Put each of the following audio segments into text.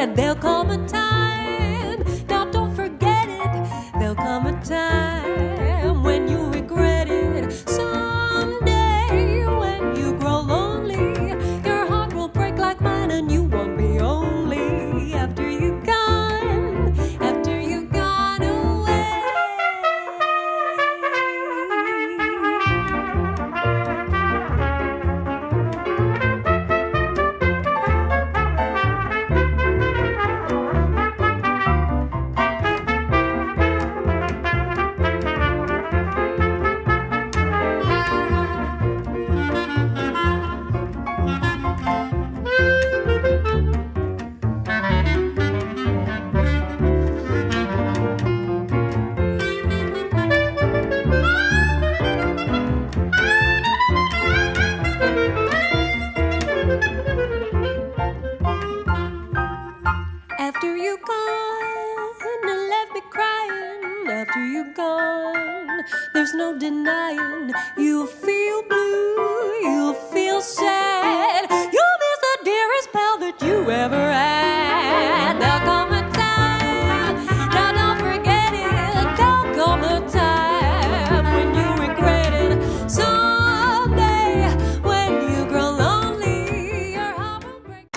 and there'll come a time, now don't forget it, there'll come a time when you regret it. Someday when you grow lonely, your heart will break like mine and you won't be only after you've gone, after you've gone away. After you're gone and left me crying, after you're gone, there's no denying you'll feel blue, you'll feel sad, you'll miss the dearest pal that you ever had. There'll come a time, now don't forget it, there'll come a time when you regret it. Someday when you grow lonely, your heart will break.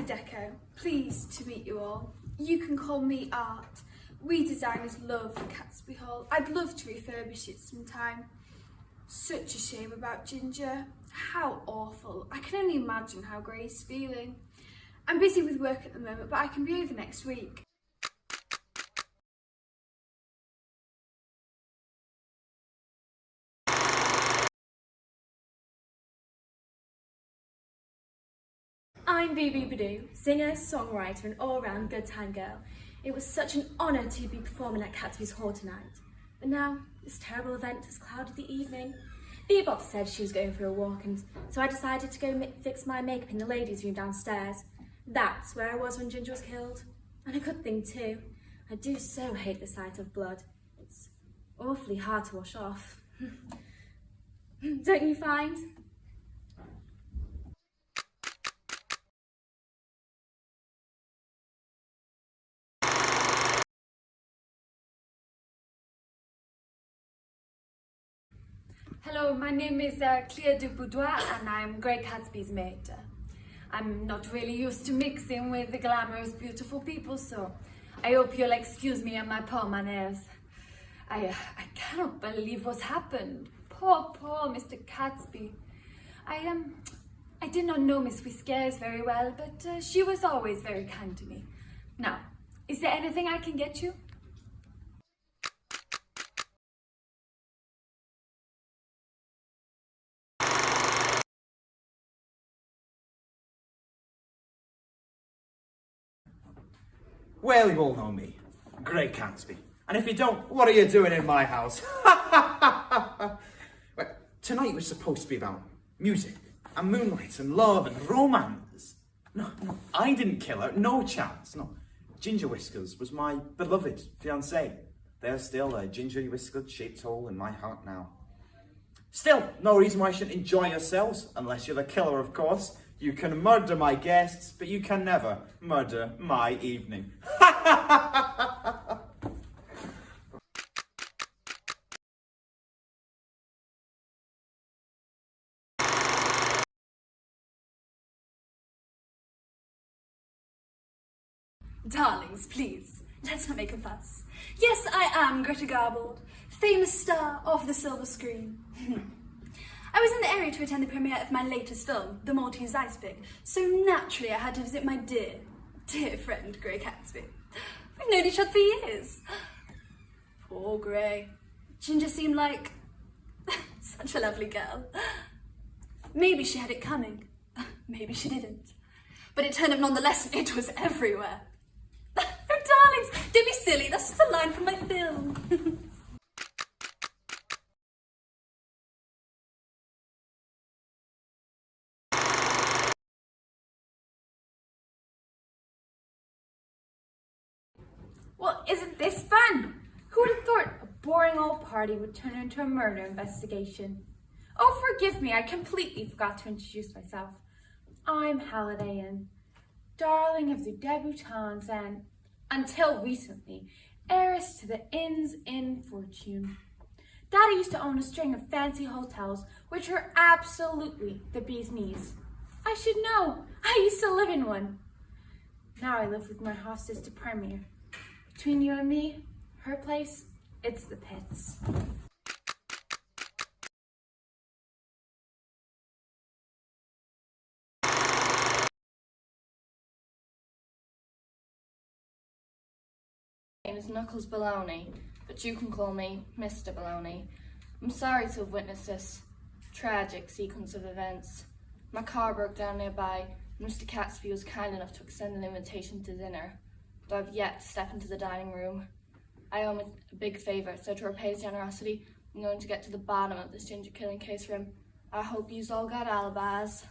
Deco, pleased to meet you all. You can call me Art. We designers love Catsby Hall. I'd love to refurbish it sometime. Such a shame about Ginger. How awful. I can only imagine how Gray's feeling. I'm busy with work at the moment, but I can be over next week. I'm Bibi Badoo, singer, songwriter and all-round good time girl. It was such an honour to be performing at Catsby's Hall tonight. But now, this terrible event has clouded the evening. Bebop said she was going for a walk, and so I decided to go fix my makeup in the ladies' room downstairs. That's where I was when Ginger was killed. And a good thing too. I do so hate the sight of blood. It's awfully hard to wash off. Don't you find? Hello, my name is Claire Duboudois and I'm Grey Catsby's mate. I'm not really used to mixing with the glamorous, beautiful people, so I hope you'll excuse me and my poor manners. I cannot believe what's happened. Poor Mr. Catsby. I did not know Miss Whiskers very well, but she was always very kind to me. Now, is there anything I can get you? Well, you all know me, Grey Catsby. And if you don't, what are you doing in my house? Well, tonight was supposed to be about music and moonlight and love and romance. No, I didn't kill her, no chance, no. Ginger Whiskers was my beloved fiancée. There's still a gingery whiskered shaped hole in my heart now. Still, no reason why you shouldn't enjoy yourselves, unless you're the killer, of course. You can murder my guests, but you can never murder my evening. Darlings, please, let's not make a fuss. Yes, I am Greta Garbold, famous star of the silver screen. I was in the area to attend the premiere of my latest film, The Maltese Iceberg, so naturally I had to visit my dear friend, Grey Catsby. We've known each other for years. Poor Grey. Ginger seemed like such a lovely girl. Maybe she had it coming, maybe she didn't. But it turned up nonetheless and it was everywhere. Oh, darlings, don't be silly, that's just a line from my film. Well, isn't this fun? Who would have thought a boring old party would turn into a murder investigation? Oh, forgive me, I completely forgot to introduce myself. I'm Hallidayan, darling of the debutantes and, until recently, heiress to the Inns in Fortune. Daddy used to own a string of fancy hotels, which were absolutely the bee's knees. I should know, I used to live in one. Now I live with my half-sister Premier. Between you and me, her place, it's the pits. My name is Knuckles Baloney, but you can call me Mr. Baloney. I'm sorry to have witnessed this tragic sequence of events. My car broke down nearby, and Mr. Catesby was kind enough to extend an invitation to dinner, but I've yet to step into the dining room. I owe him a big favour, so to repay his generosity, I'm going to get to the bottom of this ginger killing case for him. I hope yous all got alibis.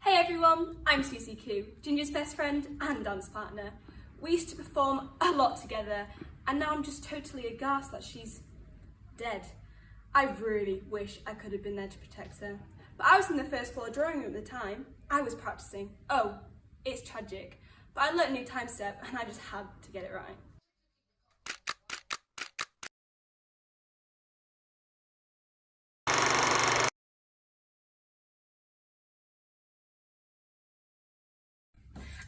Hey everyone, I'm Susie Koo, Ginger's best friend and dance partner. We used to perform a lot together, and now I'm just totally aghast that she's dead. I really wish I could have been there to protect her. But I was in the first floor drawing room at the time. I was practicing. Oh, it's tragic. But I learnt a new time step and I just had to get it right.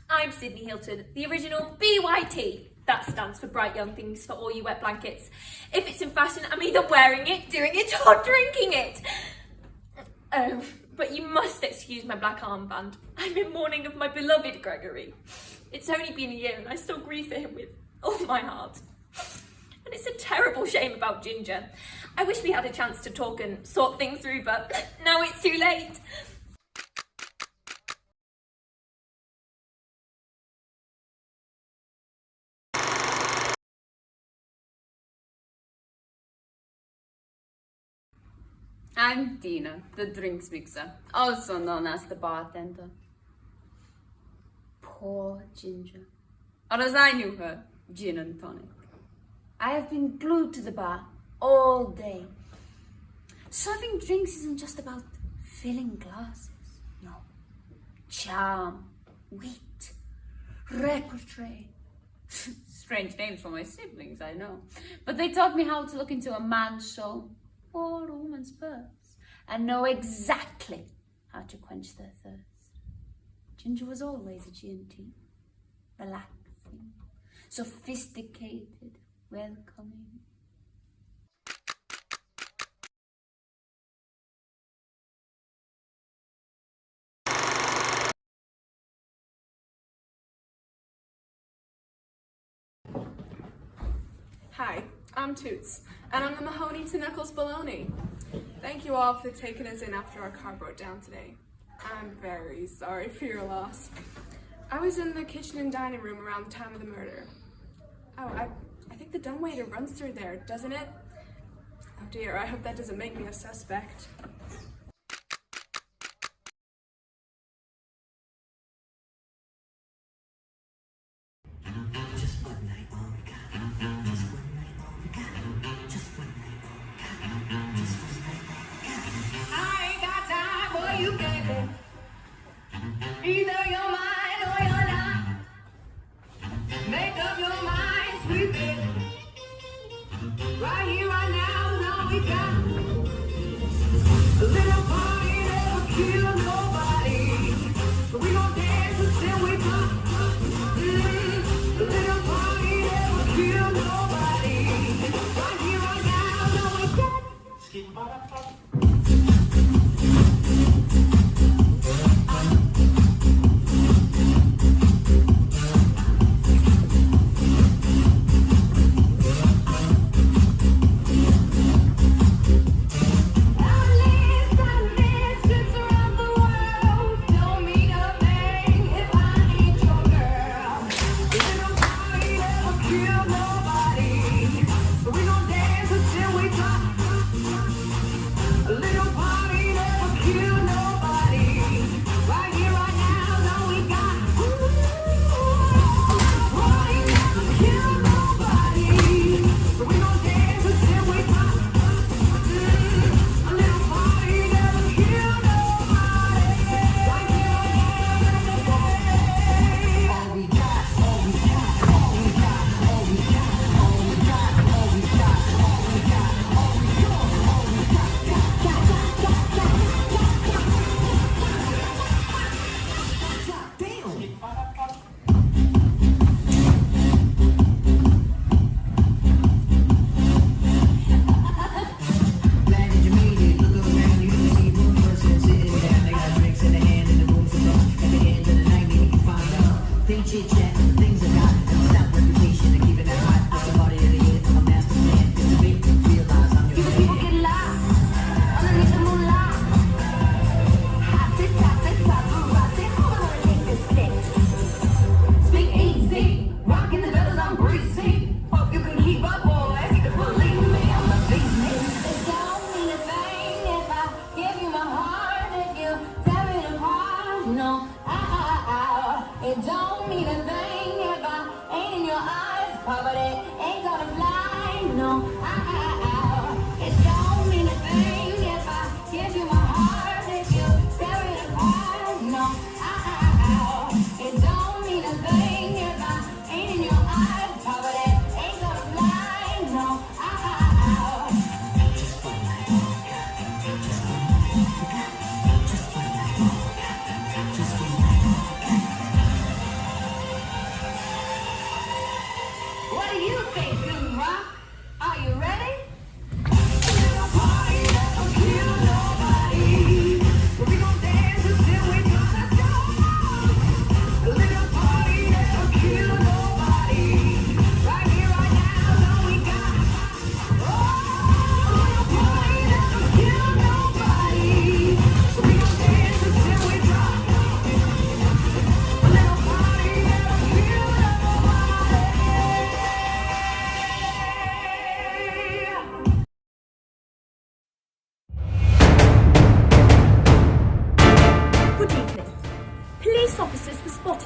I'm Sydney Hilton, the original BYT. That stands for Bright Young Things for all you wet blankets. If it's in fashion, I'm either wearing it, doing it, or drinking it. Oh, but you must excuse my black armband. I'm in mourning of my beloved Gregory. It's only been a year and I still grieve for him with all my heart. And it's a terrible shame about Ginger. I wish we had a chance to talk and sort things through, but now it's too late. I'm Tina, the drinks mixer, also known as the bartender. Poor Ginger, or as I knew her, gin and tonic. I have been glued to the bar all day. Serving drinks isn't just about filling glasses, no. Charm, wit, repertoire. Strange names for my siblings, I know. But they taught me how to look into a man's soul or a woman's purse and know exactly how to quench their thirst. Ginger was always a G&T, relaxing, sophisticated, welcoming. Hi, I'm Toots, and I'm the Mahoney to Knuckles Baloney. Thank you all for taking us in after our car broke down today. I'm very sorry for your loss. I was in the kitchen and dining room around the time of the murder. Oh, I think the dumbwaiter runs through there, doesn't it? Oh dear, I hope that doesn't make me a suspect. Either you're mine or you're not. Make up your mind, sweet baby. Right here, right now is all we got. A little party never kill nobody. We gon' dance until we pop. A little party never kill nobody. Right here, right now is all we got. Sits around the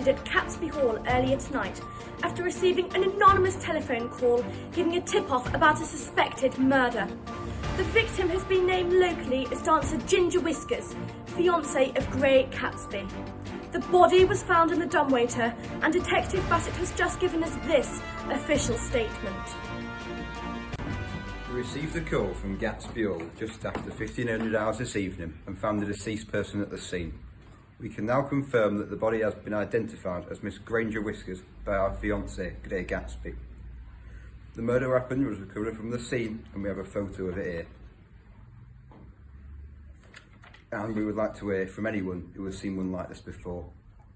at Catesby Hall earlier tonight after receiving an anonymous telephone call giving a tip-off about a suspected murder. The victim has been named locally as dancer Ginger Whiskers, fiancée of Great Catesby. The body was found in the dumbwaiter, and Detective Bassett has just given us this official statement. We received a call from Gatsby Hall just after 1500 hours this evening and found the deceased person at the scene. We can now confirm that the body has been identified as Miss Granger Whiskers by our fiancée, Gray Gatsby. The murder weapon was recovered from the scene and we have a photo of it here. And we would like to hear from anyone who has seen one like this before.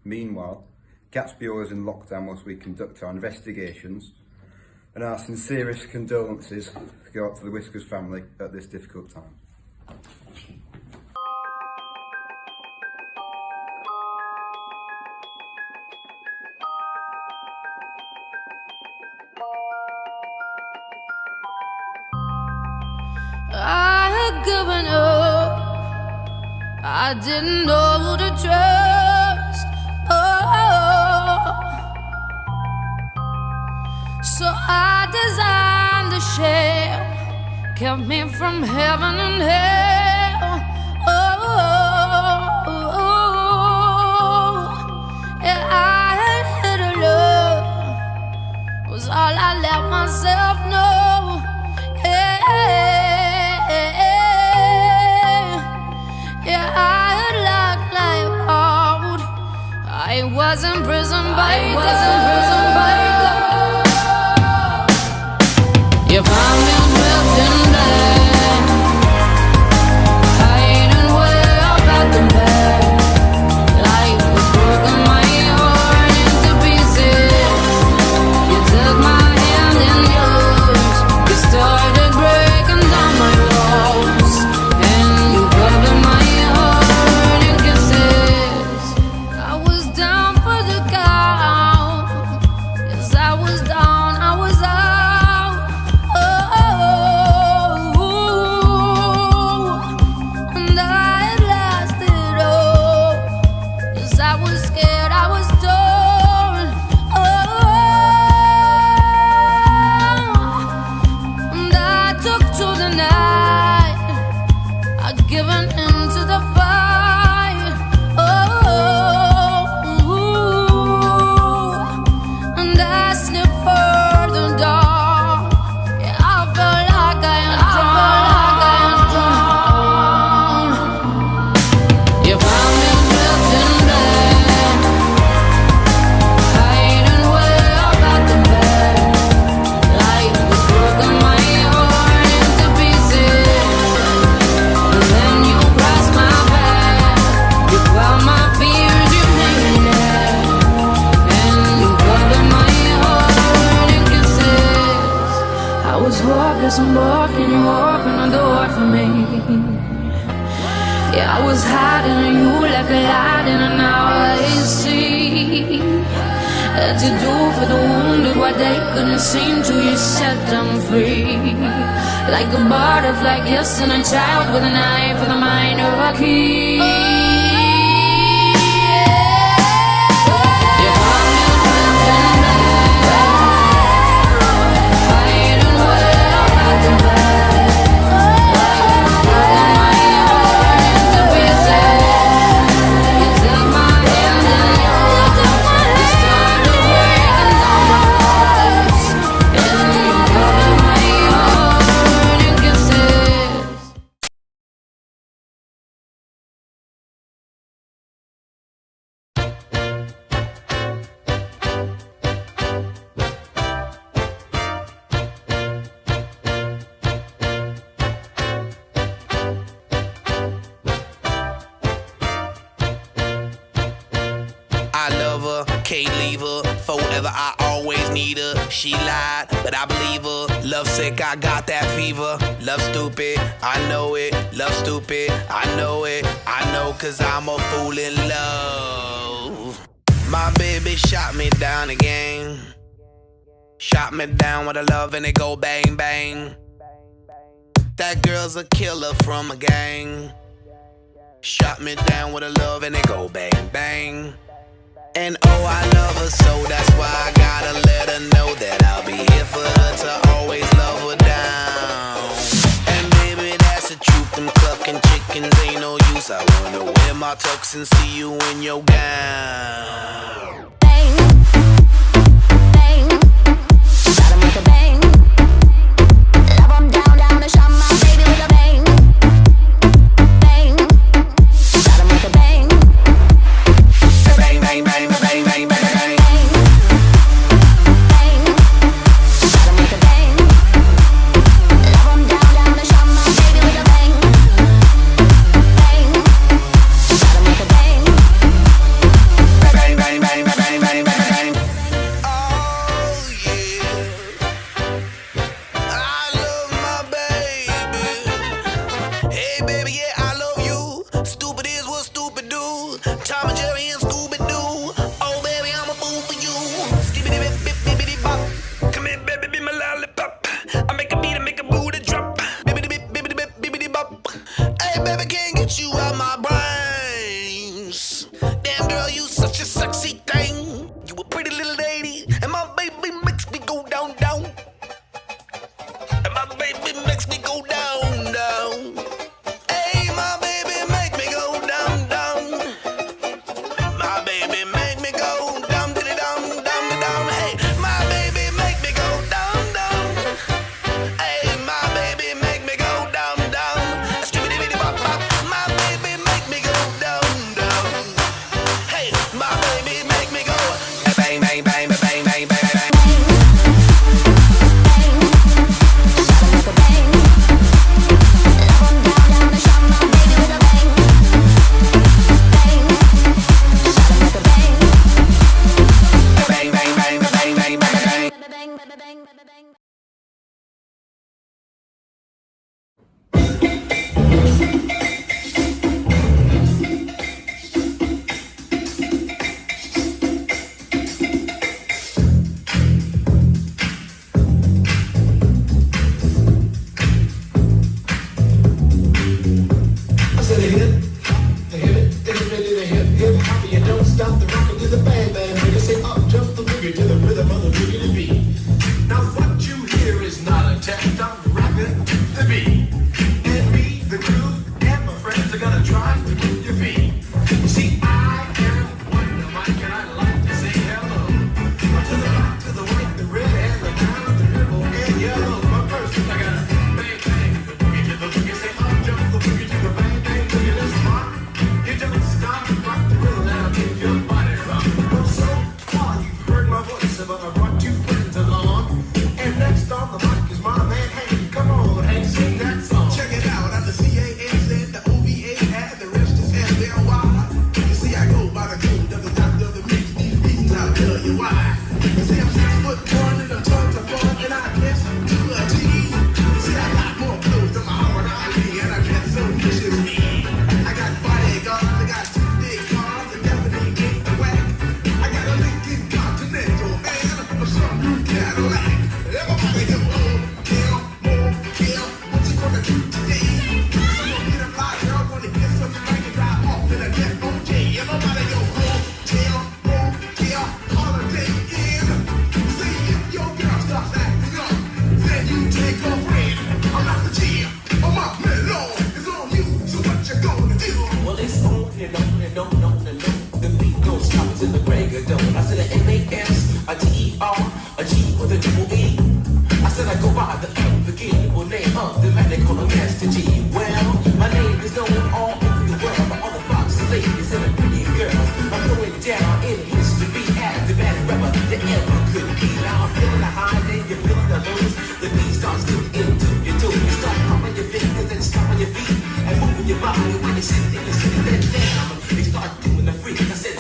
Meanwhile, Gatsby Hall is in lockdown whilst we conduct our investigations, and our sincerest condolences go out to the Whiskers family at this difficult time. I had given up. I didn't know who to trust. Oh, so I designed a shell, kept me from heaven and hell. Oh, yeah, I had hit a love, was all I let myself know. Yeah, I had locked life out. I was imprisoned by God. You found me dressed in black, hiding way up at the back. Life was broken, my heart into pieces. You took my hand in yours. You started breaking down my walls, and you covered my some more, can you open the door for me? Yeah, I was hiding in you like a light in an hour, you see. Had to do for the wounded what they couldn't seem to, you set them free. Like a butterfly kissing a child with a knife for the mind of a key. Can't leave her, forever I always need her. She lied, but I believe her. Love sick, I got that fever. Love stupid, I know it. Love stupid, I know it. I know cause I'm a fool in love. My baby shot me down again. Shot me down with a love and it go bang bang. That girl's a killer from a gang. Shot me down with a love and it go bang bang. And oh, I love her so, that's why I gotta let her know that I'll be here for her to always love her down. And baby, that's the truth, them clucking chickens ain't no use. I wanna wear my tux and see you in your gown. Bang, bang, got 'em with a bang. Love 'em down, down and shot my baby with a bang. Bang, got 'em with a bang. Bang, bang, bang, bang, bang, bang, bang. Bang, got 'em with a bang. Love 'em down, down and shot my baby with a bang. Bang, got 'em with a bang. Bang, bang, bang, bang, bang, bang, bang. Oh yeah, I love my baby. Hey baby, yeah, I love you. Stupid is what stupid do. Tom and Jerry and Scooby Doo. Oh baby, I'm a fool for you. Skibbity bip bip bippity bop. Come here, baby, be my lollipop. I make a beat and make a booty drop. Bippity bip bippity bip bippity bop. Hey baby, can't get you out my brains. Damn girl, you such a sexy thing. You a pretty little lady, and my baby makes me go down, down. And my baby makes me go down, down. Hey, my baby make me go down, down. My baby make me go down, diddy down, down, down. Hey, my baby make me go down, down. Hey, my baby make me go down, down. Skibbity bitty bop bop. My baby make me go down, down. Hey, my baby make me go bang, bang, bang, bang, bang, bang, bang. Bang, bang, bang, bang, bang, bang, bang. I said a hip, the hip, it's ready to hip, hip hop, you don't stop the rockin' to the bang bang. Nigga say up, jump the boogie to the rhythm of the boogie to beat. Now what you hear is not a test, I'm rapping the beat. And me, the groove, and my friends are gonna try to move your feet. You see, I am Wonder Mike, and I like to say hello. To the black, to the white, the red, and the brown, the purple, and yellow. My person, I got a bang bang, the boogie to the boogie, say up, jump the boogie to the bang bang. Look at this rock, you don't stop, rock the rhythm, now get your body rock. Well, so far you've heard my voice, but I brought two friends along. And next on the mic is my man Hank. Come on, Hank, sing that song. Check it out, I'm the C-A-N-Z, the O-V-A, and the rest is L-L-Y. You see, I go by the code of the doctor of the mix. These beats, I'll tell you why. You see, I'm 6'1" and I'm tons of fun, and I guess to a T. You see, I got more clothes than my Muhammad Ali, and I dress so viciously. I got bodyguards, I got two big cars, and definitely ain't the whack. I got a Lincoln Continental and a some new Cadillac. Everybody go, oh, kill, more, kill. What you gonna do today? Someone get a fly girl, wanna get something right and drive off in a jet OJ. Everybody go, oh, kill, more, kill. Holiday in. See if your girl starts acting up, then you take her friend. I'm not the jam, I'm off mellow. It's on you, so what you gonna do? Well, it's on and on and on and on and on. The beat don't stop till the break of dawn. I said a M-A-S, a T-E-R, a G with a double E. I said I go by the unforgettable name of the man they call a Master G. Well, my name is known all over the world by all the foxy ladies and the pretty girls. I'm going down in history as the best rapper that ever could be. Now I'm feeling the high, then you're feeling the lows. The beat starts to into your toe. You start pumping your fingers and stomping your feet and moving your body when you sit there, you sit there down. They start doing the freak. I said,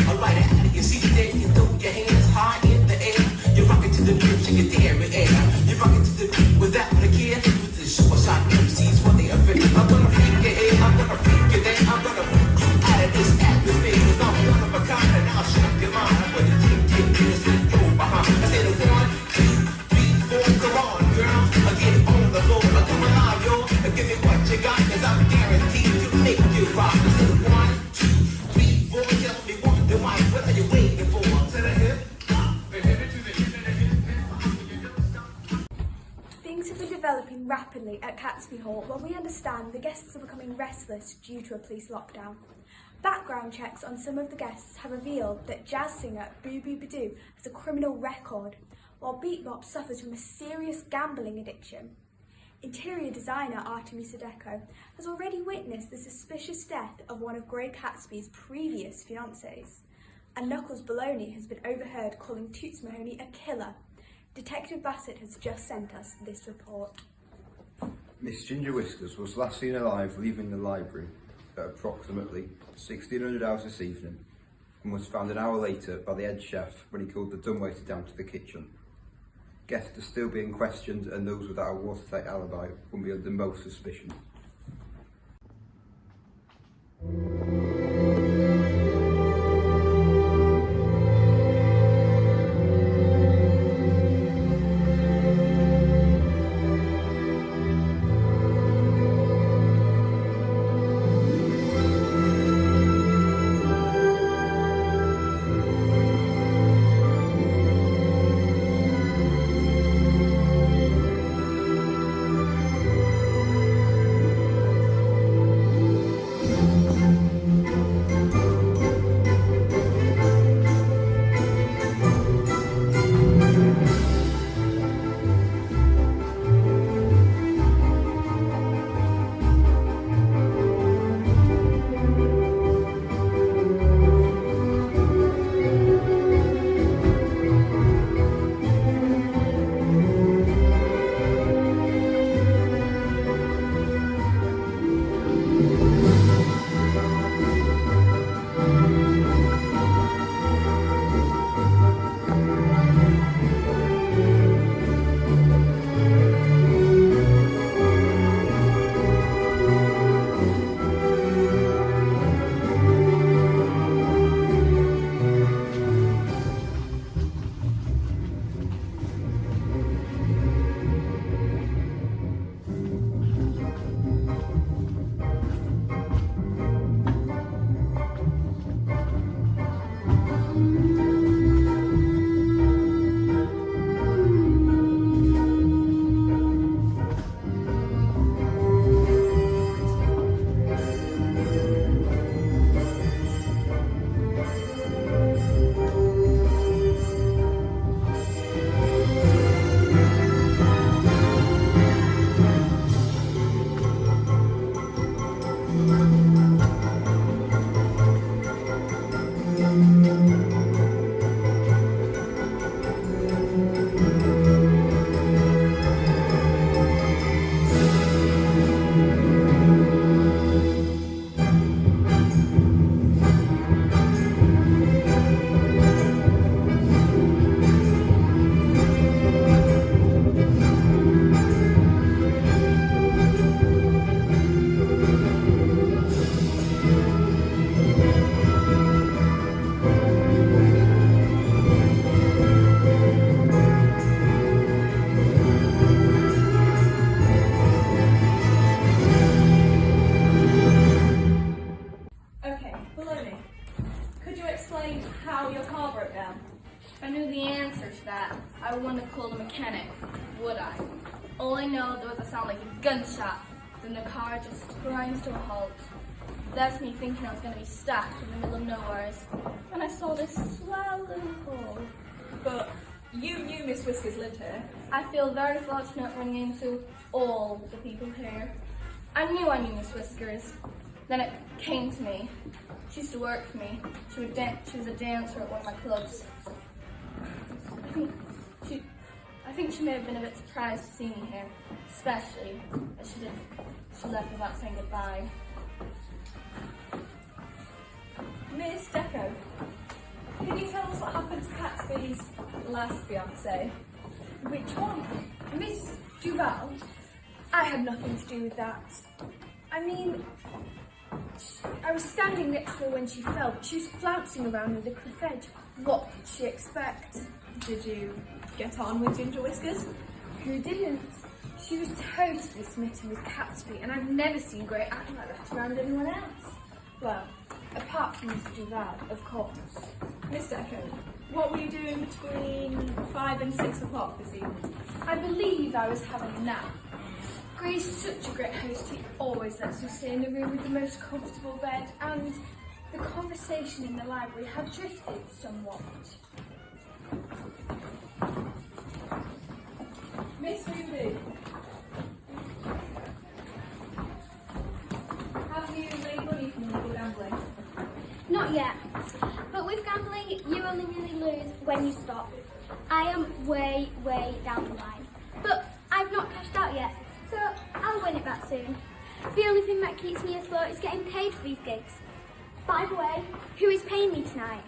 alright, how do you see that? You throw your hands high in the air. You're rocking to the beat, shake your dairy air. You're rocking to the beat without a care. With the short shot MCs, what they are. I'm gonna freak your head, I'm gonna freak your day, I'm gonna freak you out of this atmosphere. Cause I'm one of a kind and I'll shock your mind. When you think this and go behind. I said 1, 2, 3, 4, come on, girl. I get on the floor, I come alive, yo. Give me what you got, cause I'm guaranteed to make Catesby Hall where we understand the guests are becoming restless due to a police lockdown. Background checks on some of the guests have revealed that jazz singer Boo Boo Badoo has a criminal record, while Beatbop suffers from a serious gambling addiction. Interior designer Artemisa Deco has already witnessed the suspicious death of one of Grey Catesby's previous fiancés. And Knuckles Baloney has been overheard calling Toots Mahoney a killer. Detective Bassett has just sent us this report. Miss Ginger Whiskers was last seen alive leaving the library at approximately 1600 hours this evening and was found an hour later by the head chef when he called the dumbwaiter down to the kitchen. Guests are still being questioned and those without a watertight alibi will be under most suspicion. If I knew the answer to that, I wouldn't have called a mechanic, would I? All I know, there was a sound like a gunshot, then the car just grinds to a halt. That's me thinking I was going to be stuck in the middle of nowhere, when I saw this swell little hole. But you knew Miss Whiskers lived here. I feel very fortunate running into all the people here. I knew Miss Whiskers. Then it came to me. She used to work for me. She was a dancer at one of my clubs. I think she may have been a bit surprised to see me here, especially as she left without saying goodbye. Miss Deco, can you tell us what happened to Catesby's last fiancée? Which one? Miss Duval? I had nothing to do with that. I mean, I was standing next to her when she fell, but she was flouncing around with the cliff edge. What did she expect? Did you get on with Ginger Whiskers? Who didn't? She was totally smitten with Catesby, and I've never seen Grey acting like that around anyone else. Well, apart from Miss Duval, of course. Miss Deco, what were you doing between 5 and 6 o'clock this evening? I believe I was having a nap. Gray's such a great host, he always lets us stay in the room with the most comfortable bed, and the conversation in the library have drifted somewhat. Miss Ruby, have you made money from illegal gambling? Not yet. But with gambling, you only really lose when you stop. I am way, way down the line. But I've not cashed out yet, so I'll win it back soon. The only thing that keeps me afloat is getting paid for these gigs. By the way, who is paying me tonight?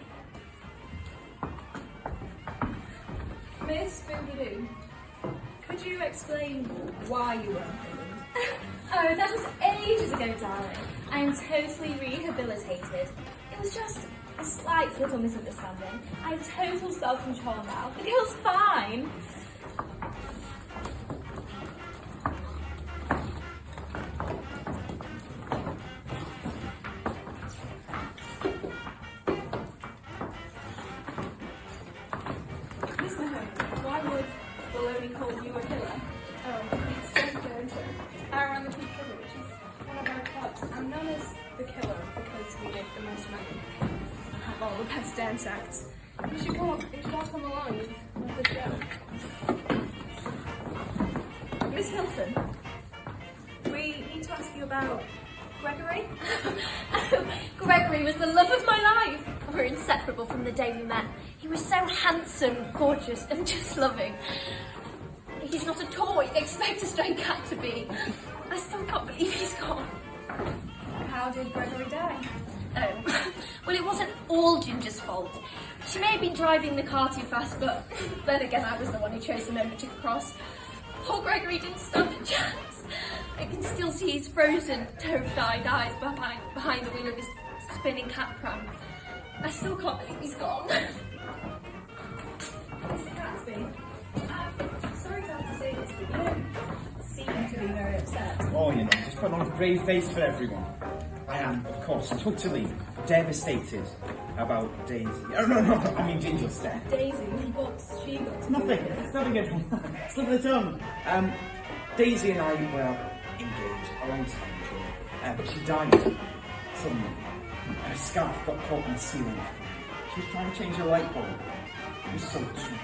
Miss Boobadoo, could you explain why you weren't paid? Oh, that was ages ago, darling. I am totally rehabilitated. It was just a slight little misunderstanding. I have total self-control now. The girl's fine. Miss Mahoney, why would Baloney call you a killer? Oh, he's just a go-to. I run the Keep Killer, which is one of our clubs. I'm known as the killer because we make the most money and have all the best dance acts. You should all come along. You'd love the show. Miss Hilton, we need to ask you about Gregory. Gregory was the love of my life. We were inseparable from the day we met. He was so handsome, gorgeous, and just loving. He's not at all what you'd expect a stray cat to be. I still can't believe he's gone. How did Gregory die? Oh, well, it wasn't all Ginger's fault. She may have been driving the car too fast, but then again, I was the one who chose the moment to cross. Poor Gregory didn't stand a chance. I can still see his frozen, terrified eyes behind the wheel of his spinning cat pram. I still can't believe he's gone. Mr. Catsby, I'm sorry to have to say this, but you don't seem to be very upset. Oh, you know, just put on a brave face for everyone. I am, of course, totally devastated about Daisy. Oh, no, I mean Ginger's death. Daisy, what's she got to Nothing. do with It's nothing at all. Slip of the tongue. Daisy and I were engaged a long time ago, but she died suddenly. Her scarf got caught in the ceiling. She was trying to change her light bulb. It was so strange.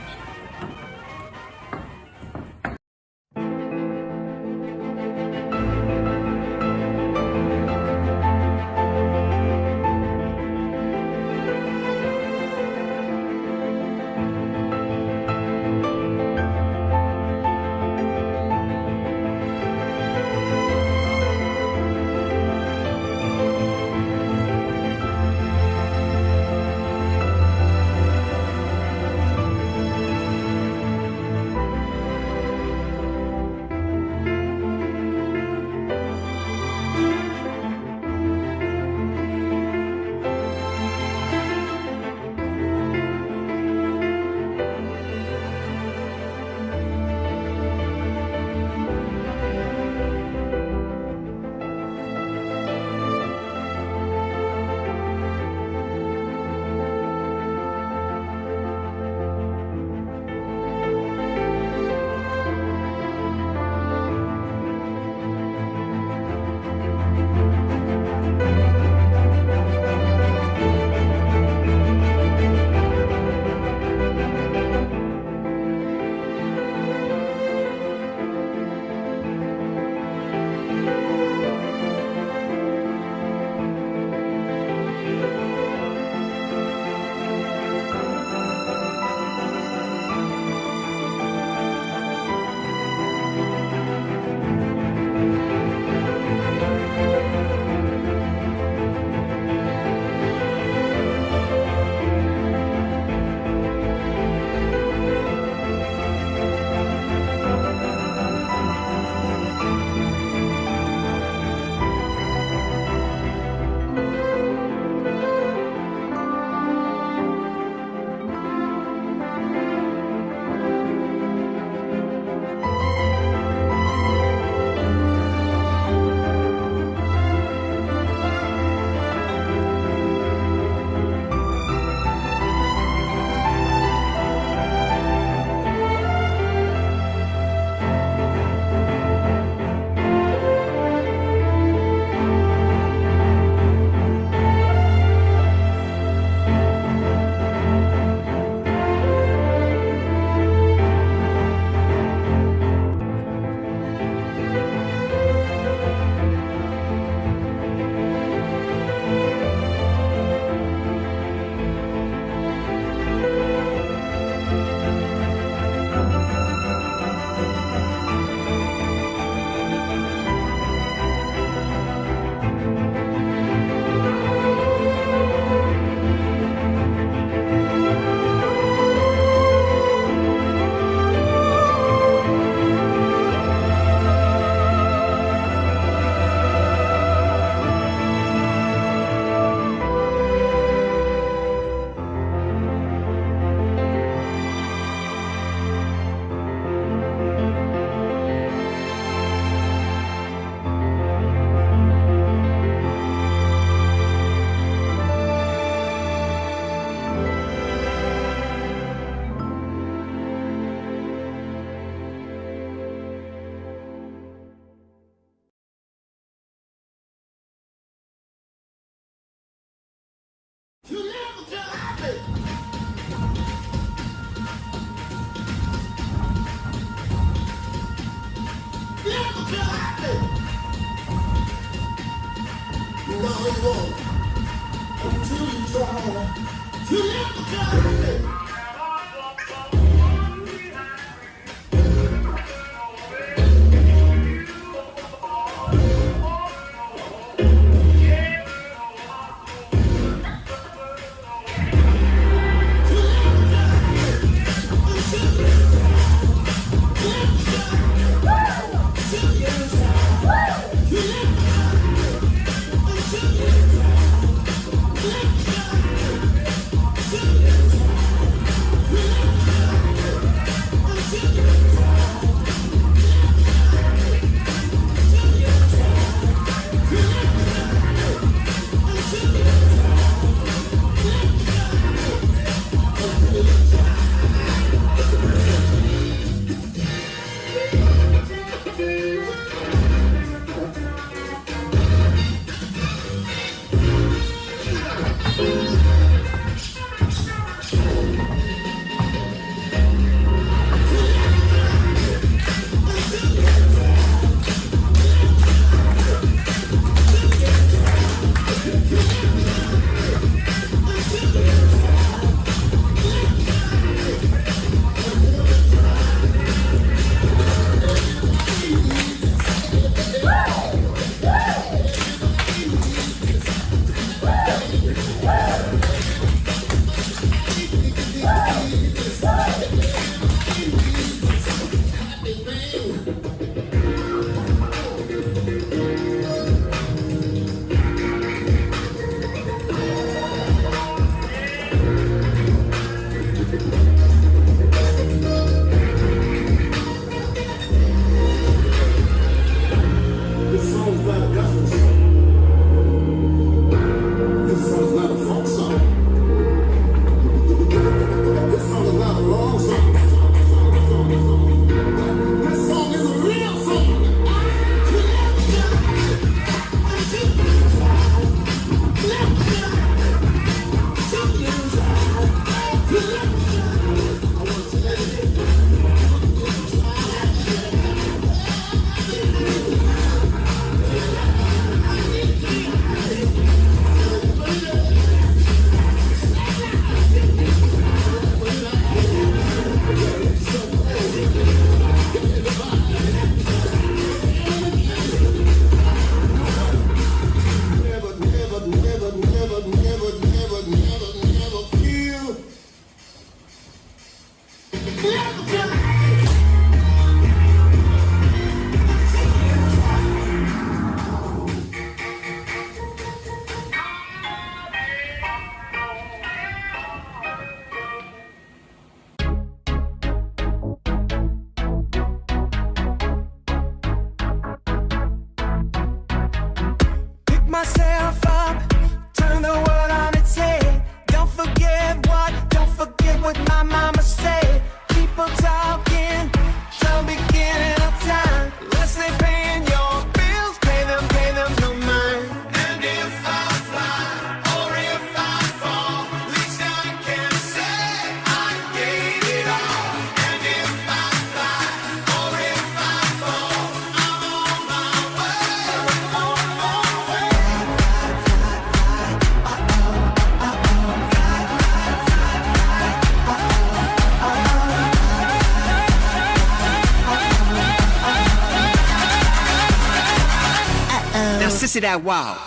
Sissy that wow.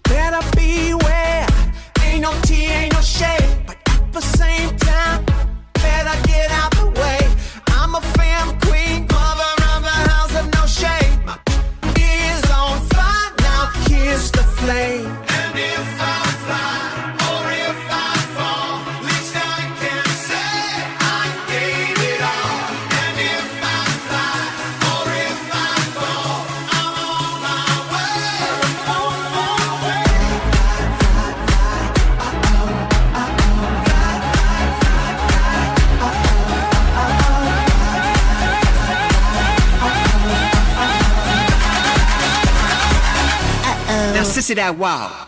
Better beware, ain't no tea, ain't no shade, but at the same time, better get out the way. I'm a femme queen, mother of the house of no shade. My is on fire now, here's the flame. And if I fly, or if I fall, least I can say I gave it all. And if I fly, or if I fall, I'm on my way. Now sissy that wow.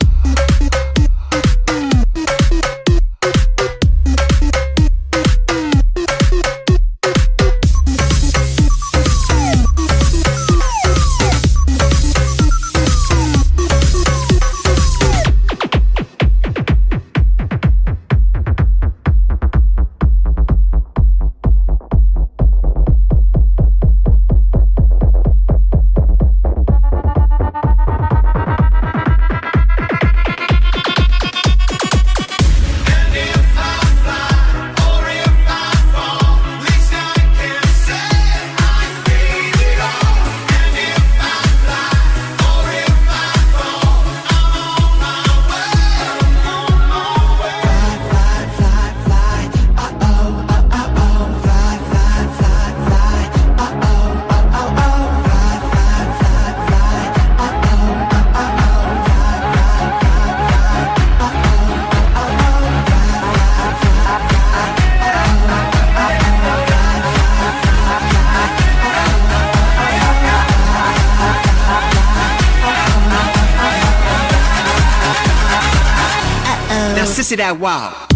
sissy that wow.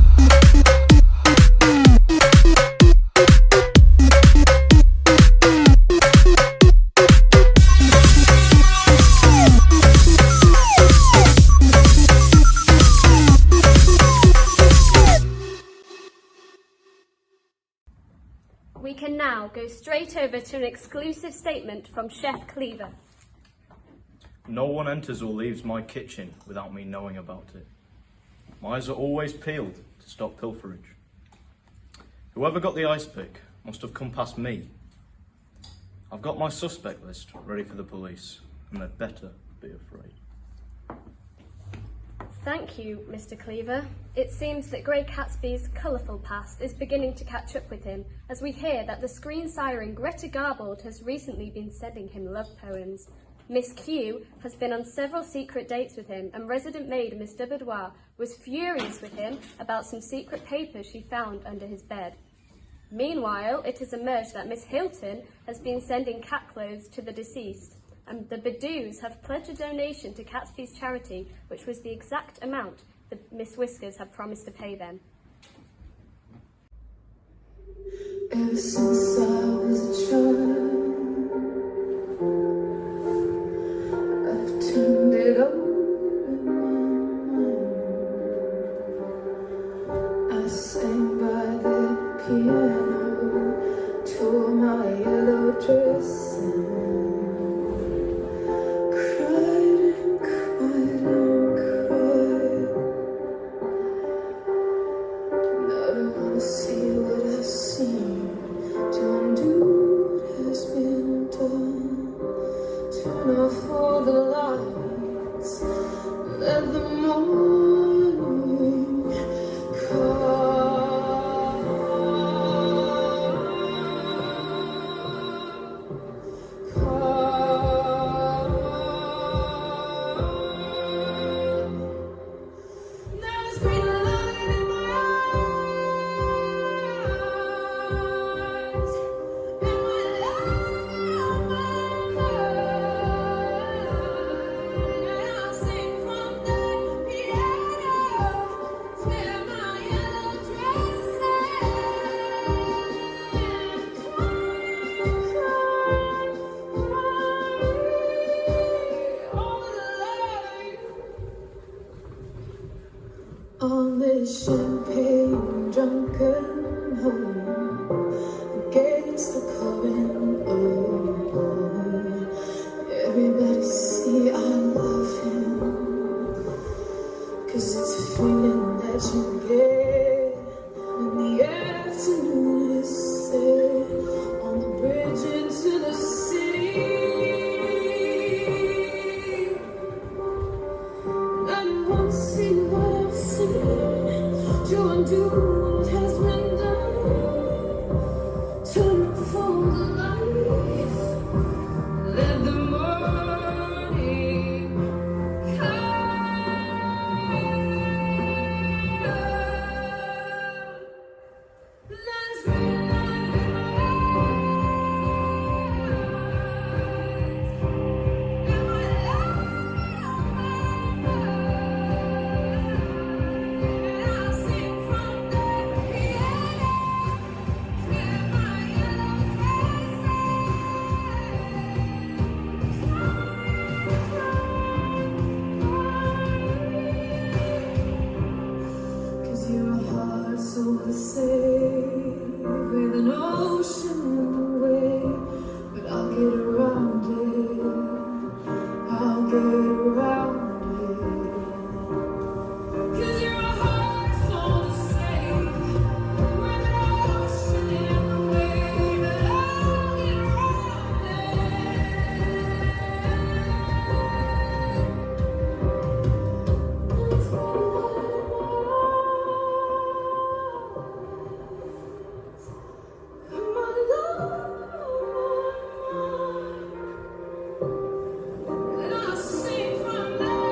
We can now go straight over to an exclusive statement from Chef Cleaver. No one enters or leaves my kitchen without me knowing about it. My eyes are always peeled to stop pilferage. Whoever got the ice pick must have come past me. I've got my suspect list ready for the police, and they'd better be afraid. Thank you, Mr. Cleaver. It seems that Grey Catsby's colourful past is beginning to catch up with him, as we hear that the screen siren Greta Garbold has recently been sending him love poems. Miss Q has been on several secret dates with him, and resident maid Miss Deboudoir was furious with him about some secret papers she found under his bed. Meanwhile, it has emerged that Miss Hilton has been sending cat clothes to the deceased, and the Badoos have pledged a donation to Catsby's charity, which was the exact amount that Miss Whiskers had promised to pay them. Ever since I was a child, I've turned it over in my mind. I sang by the piano, tore my yellow dress on this champagne drunken home against the current. Oh, everybody see I love him, 'cause it's a feeling that you get in the afternoon. It's said on the bridge into the city. Anyone see what I've seen? To undo what has been done. Turn for the lights. Let the morning come. Let's so safe with an ocean away, but I'll get around it. I'll get around it. 'Cause you're a heart so safe with an ocean away, but I'll get around and I'll sing from there.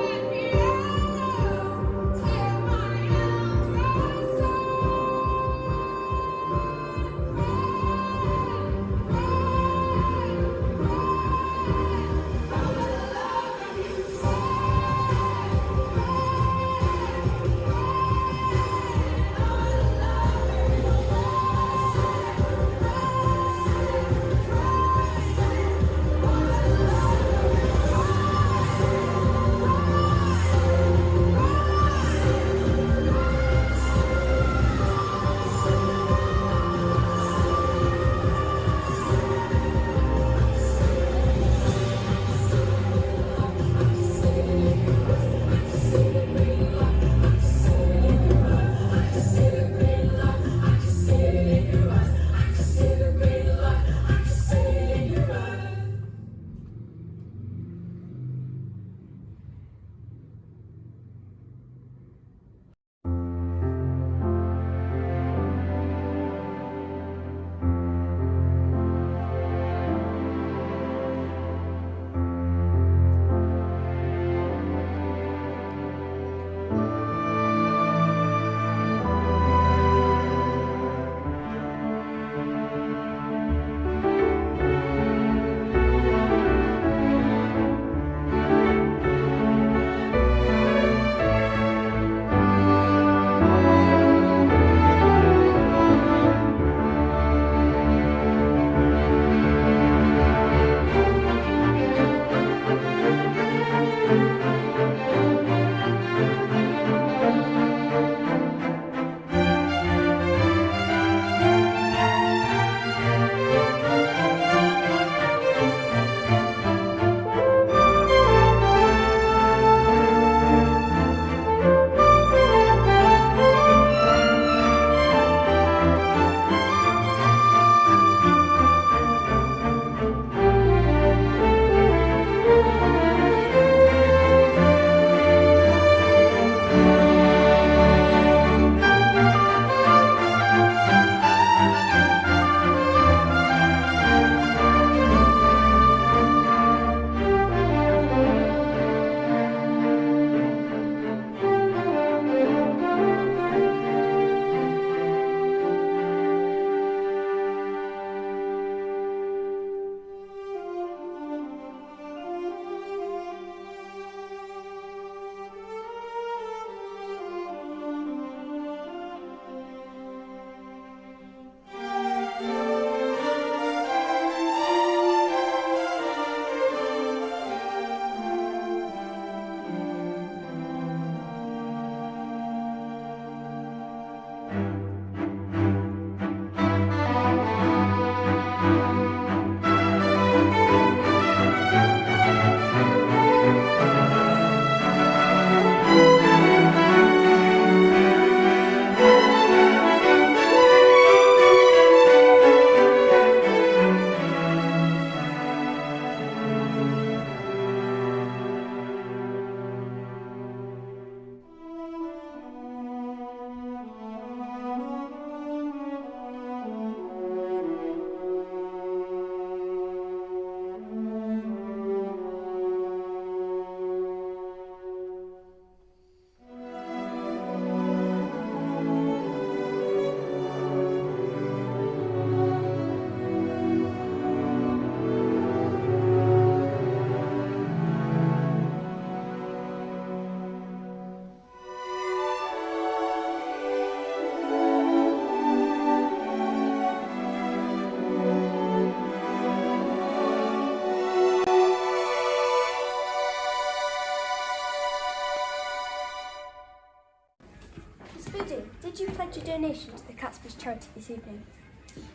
Biddy, did you pledge a donation to the Catsby's charity this evening?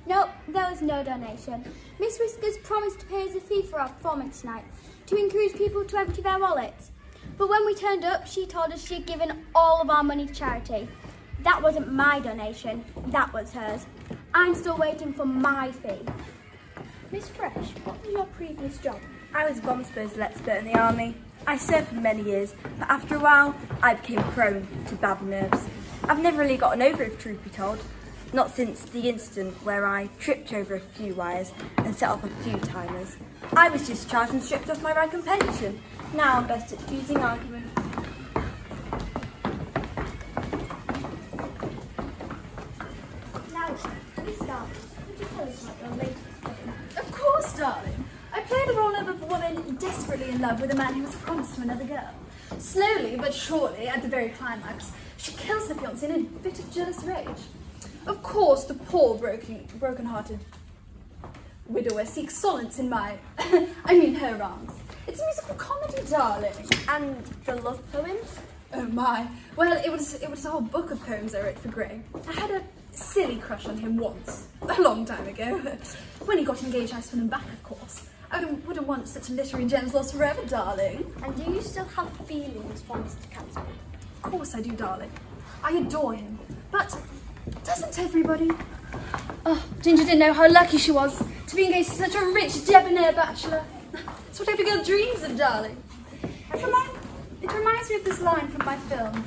No, there was no donation. Miss Whiskers promised to pay us a fee for our performance tonight to encourage people to empty their wallets. But when we turned up, she told us she'd given all of our money to charity. That wasn't my donation, that was hers. I'm still waiting for my fee. Miss Fresh, what was your previous job? I was a bomb disposal expert in the army. I served for many years, but after a while, I became prone to bad nerves. I've never really gotten over it, if truth be told. Not since the incident where I tripped over a few wires and set off a few timers. I was discharged and stripped off my rank and pension. Now I'm best at fusing arguments. Now, Miss Darling, could you tell us about your latest film? Of course, darling. I play the role of a woman desperately in love with a man who was promised to another girl. Slowly but surely, at the very climax, she kills the fiancé in a bit of jealous rage. Of course, the poor, broken-hearted widower seeks solace in her arms. It's a musical comedy, darling. And the love poems? Oh my. Well, it was a whole book of poems I wrote for Gray. I had a silly crush on him once, a long time ago. When he got engaged, I spun him back, of course. I wouldn't want such a literary gem's lost forever, darling. And do you still have feelings for Mr. Catsby? Of course I do, darling. I adore him. But doesn't everybody? Oh, Ginger didn't know how lucky she was to be engaged to such a rich, debonair bachelor. It's what every girl dreams of, darling. It reminds me of this line from my film.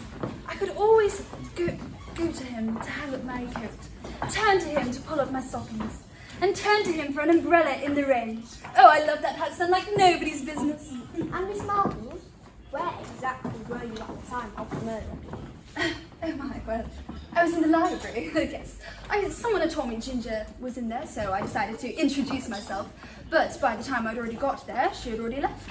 I could always go to him to hang up my coat, turn to him to pull up my stockings, and turn to him for an umbrella in the rain. Oh, I love that hat sun like nobody's business. And Miss Marbles, where exactly were you at the time of the murder? Oh my, well, I was in the library, I guess. Someone had told me Ginger was in there, so I decided to introduce myself. But by the time I'd already got there, she had already left.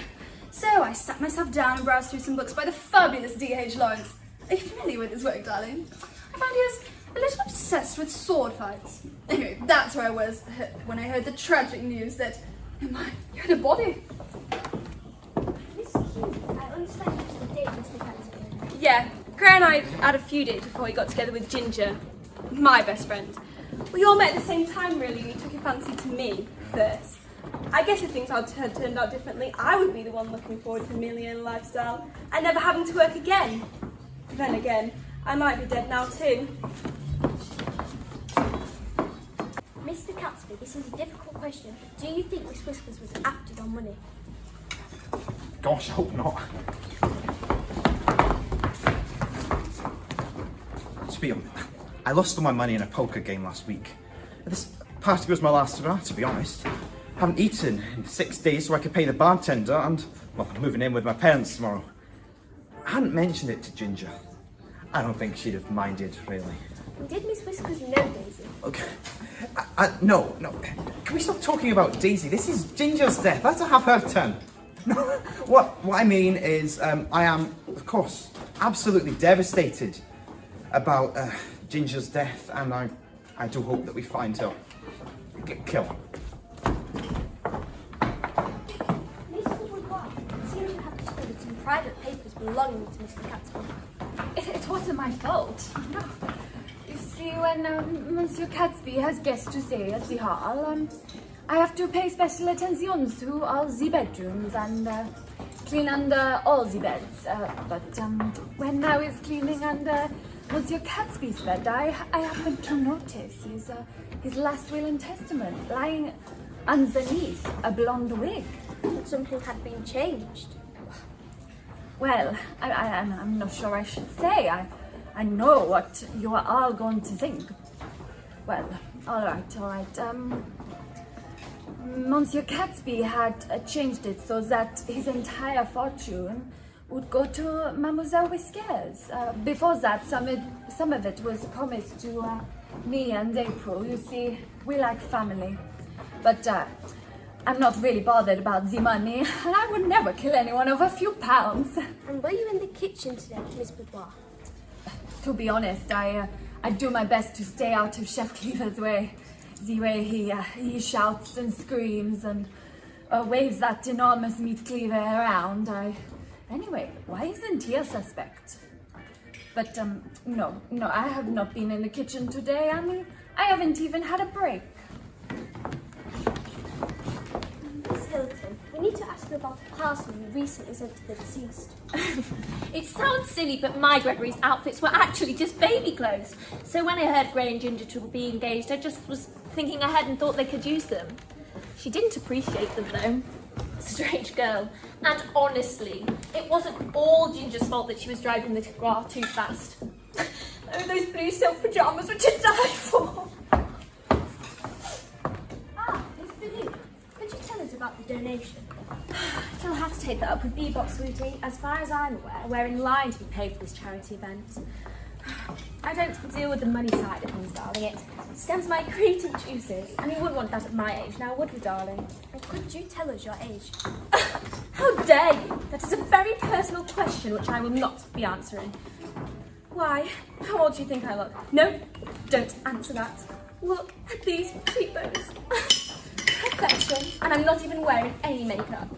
So I sat myself down and browsed through some books by the fabulous D.H. Lawrence. Are you familiar with his work, darling? I found he was a little obsessed with sword fights. Anyway, that's where I was when I heard the tragic news that, oh my, you had a body. Miss Q, I understand you used to date Mr. Catsby. Yeah, Gray and I had a few dates before we got together with Ginger, my best friend. We all met at the same time, really. We took a fancy to me first. I guess if things had turned out differently, I would be the one looking forward to a millionaire lifestyle and never having to work again. Then again, I might be dead now too. Mr. Catsby, this is a difficult question. Do you think Miss Whiskers was after your money? Gosh, I hope not. To be honest, I lost all my money in a poker game last week. This party was my last hurrah, to be honest. I haven't eaten in 6 days so I could pay the bartender and, well, I'm moving in with my parents tomorrow. I hadn't mentioned it to Ginger. I don't think she'd have minded, really. Did Miss Whiskers know Daisy? Okay. No. Can we stop talking about Daisy? This is Ginger's death. Let her have her turn. No, what I mean is, I am, of course, absolutely devastated about Ginger's death, and I do hope that we find her. Kill her. Miss Woodward seems to have discovered some private papers belonging to Mr. Catsby. It wasn't my fault. No. You see, when Monsieur Catsby has guests to stay at the hall, I have to pay special attention to all the bedrooms and clean under all the beds. But when I was cleaning under Monsieur Catsby's bed, I happened to notice his last will and testament lying underneath a blonde wig. But something had been changed. Well, I'm not sure I should say. I know what you are all going to think. Well, all right. Monsieur Catsby had changed it so that his entire fortune would go to Mademoiselle Whiskers. Before that, some of it was promised to me and April. You see, we like family. But I'm not really bothered about the money, and I would never kill anyone over a few pounds. And were you in the kitchen today, Miss Boudoir? To be honest, I do my best to stay out of Chef Cleaver's way. The way he shouts and screams and waves that enormous meat cleaver around. Anyway, why isn't he a suspect? But, no, I have not been in the kitchen today, Annie. I haven't even had a break. Miss Hilton, we need to ask you about the parcel you recently sent to the deceased. It sounds silly, but my Gregory's outfits were actually just baby clothes. So when I heard Gray and Ginger would be engaged, I just was thinking ahead and thought they could use them. She didn't appreciate them, though. Strange girl. And honestly, it wasn't all Ginger's fault that she was driving the car too fast. Oh, those blue silk pyjamas were to die for. Miss Blue, could you tell us about the donation? You'll have to take that up with Bebop, sweetie. As far as I'm aware, we're in line to be paid for this charity event. I don't deal with the money side of things, darling. It stems my creative juices. And we wouldn't want that at my age now, would we, darling? And could you tell us your age? How dare you? That is a very personal question which I will not be answering. Why? How old do you think I look? No, don't answer that. Look at these cheekbones. Perfection. And I'm not even wearing any makeup.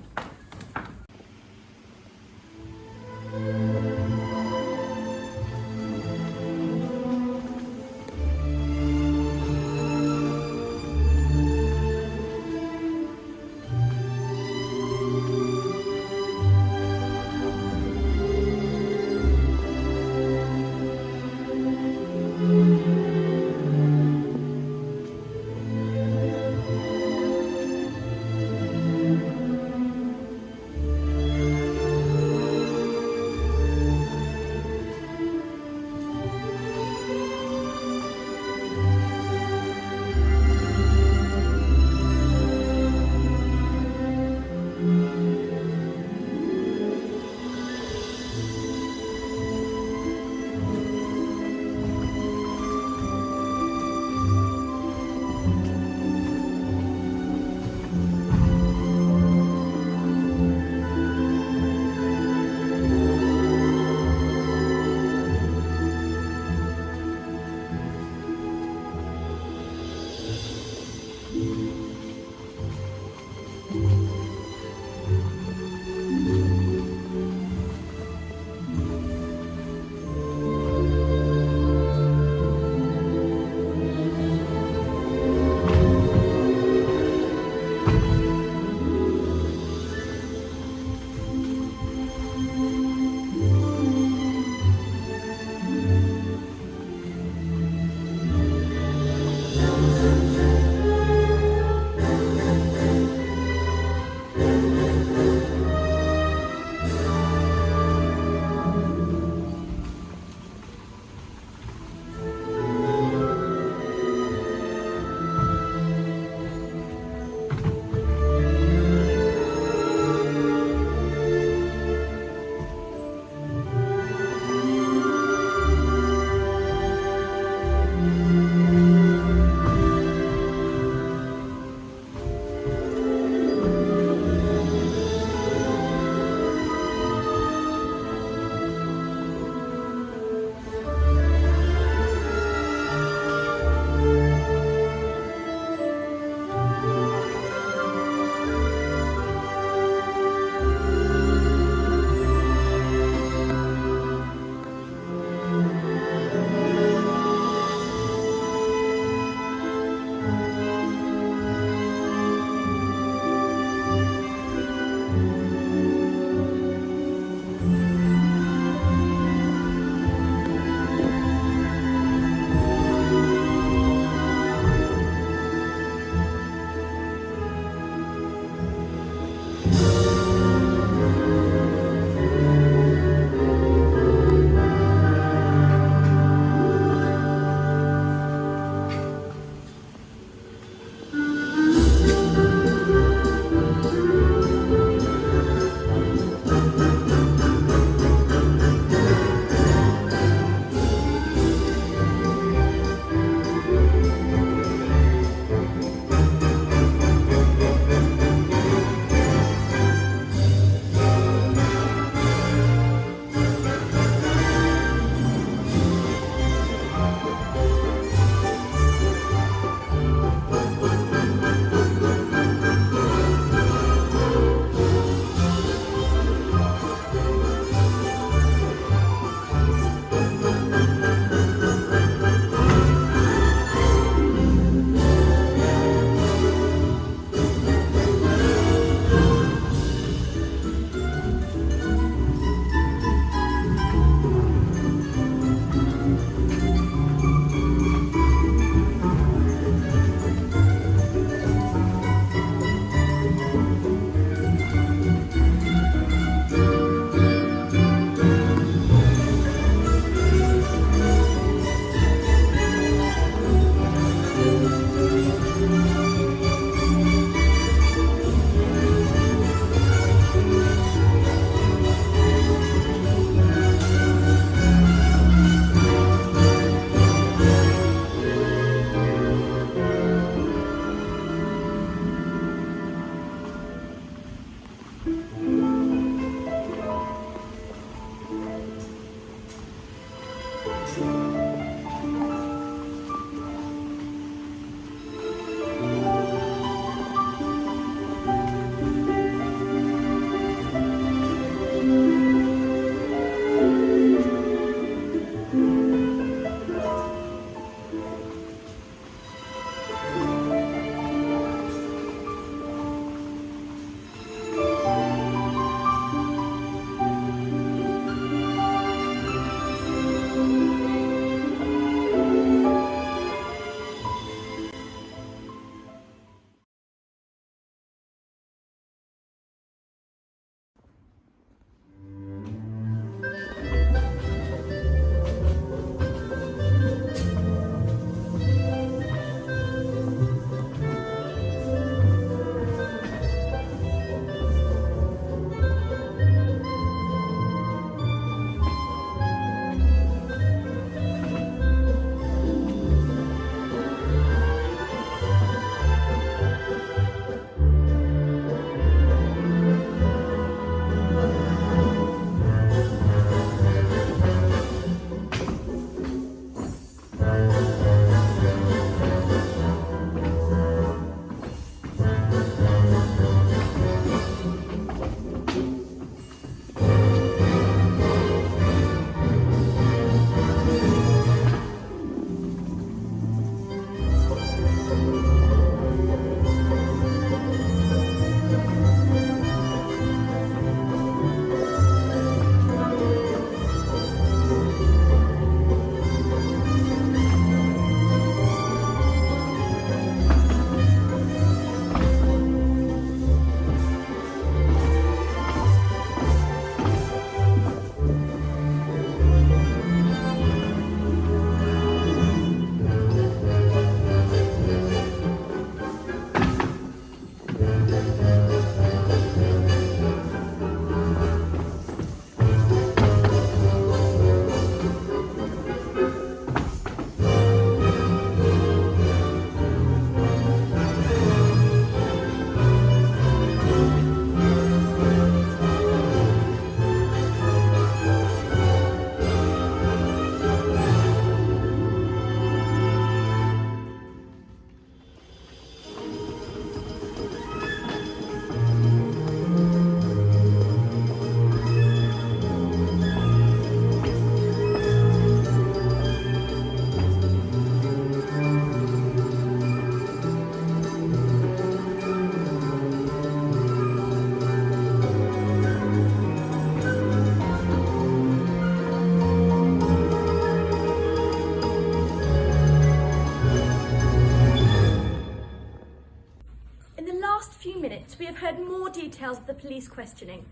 we have heard more details of the police questioning.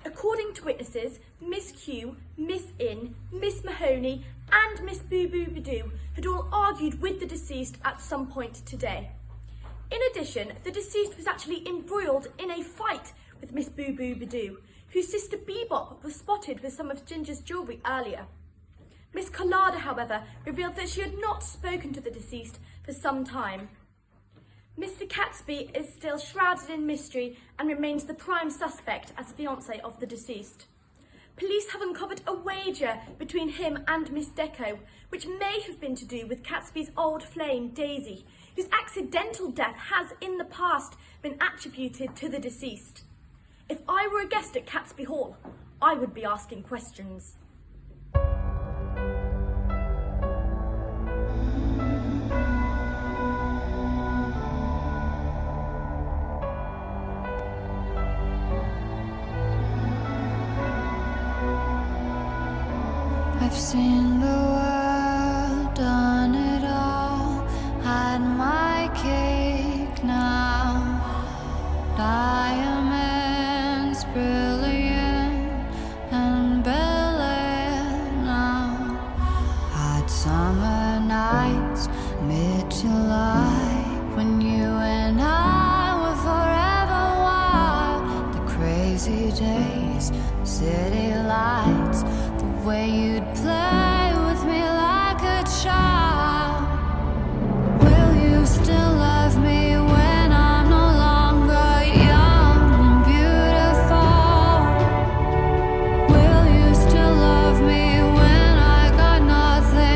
According to witnesses, Miss Q, Miss In, Miss Mahoney and Miss Boo Boo Badoo had all argued with the deceased at some point today. In addition, the deceased was actually embroiled in a fight with Miss Boo Boo Badoo, whose sister Bebop was spotted with some of Ginger's jewellery earlier. Miss Collada, however, revealed that she had not spoken to the deceased for some time. Mr. Catesby is still shrouded in mystery and remains the prime suspect as fiancé of the deceased. Police have uncovered a wager between him and Miss Deco, which may have been to do with Catesby's old flame, Daisy, whose accidental death has in the past been attributed to the deceased. If I were a guest at Catesby Hall, I would be asking questions. I've seen the world, done it all, had my cake now. Diamonds brilliant and Bel Air now. Hot summer nights, mid-July, when you and I were forever wild. The crazy days, city lights, the way you'd play with me like a child. Will you still love me when I'm no longer young and beautiful? Will you still love me when I got nothing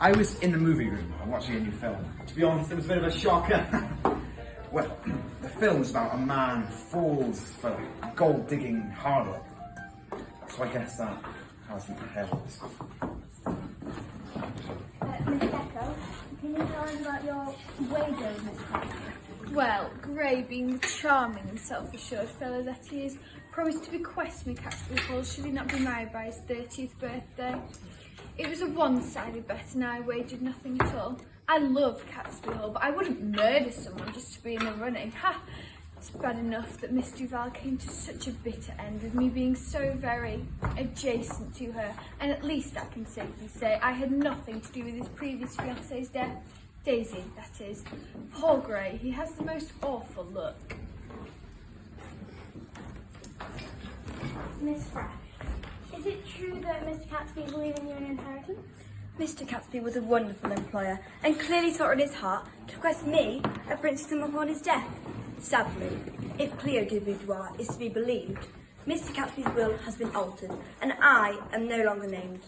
I was in the movie room watching a new film. To be honest, it was a bit of a shocker. Well, the film's about a man who falls for a gold-digging harlot. So I guess that hasn't helped. Miss Echo, can you tell us about your wager, Miss Cracker? Well, Gray, being the charming and self-assured fellow that he is, promised to bequest me Catesby Hall should he not be married by his 30th birthday. It was a one-sided bet and I wagered nothing at all. I love Catesby Hall, but I wouldn't murder someone just to be in the running. Ha! It's bad enough that Miss Duval came to such a bitter end with me being so very adjacent to her, and at least I can safely say I had nothing to do with his previous fiancee's death. Daisy, that is. Poor Gray, he has the most awful look. Miss Fresh, is it true that Mr. Catesby is leaving you an inheritance? Mr. Catesby was a wonderful employer and clearly thought in his heart to request me a princedom upon his death. Sadly, if Cleo de Boudoir is to be believed, Mr. Catesby's will has been altered and I am no longer named.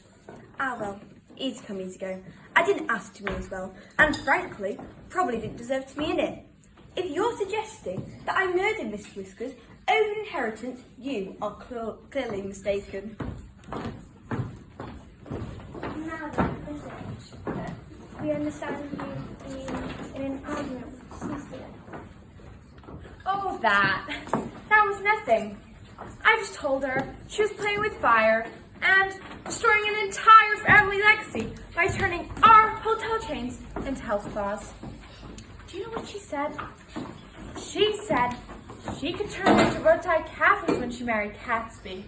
Ah well, easy come, easy go. I didn't ask to be in his will, and frankly, probably didn't deserve to be in it. If you're suggesting that I murdered Mr. Whiskers over an inheritance, you are clearly mistaken. Now then, Miss H, we understand you've been in an argument with Sister. Oh, that was nothing. I just told her she was playing with fire and destroying an entire family legacy by turning our hotel chains into house spas. Do you know what she said? She said she could turn into roadside cafes when she married Catesby.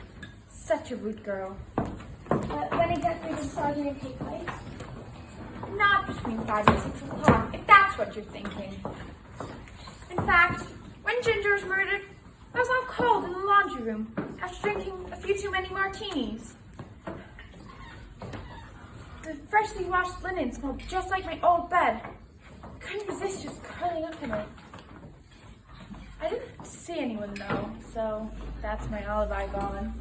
Such a rude girl. When exactly did the argument take place? Not between 5 and 6 o'clock, if that's what you're thinking. In fact, when Ginger was murdered, I was out cold in the laundry room after drinking a few too many martinis. The freshly washed linen smelled just like my old bed. I couldn't resist just curling up in it. I didn't see anyone though, so that's my alibi gone.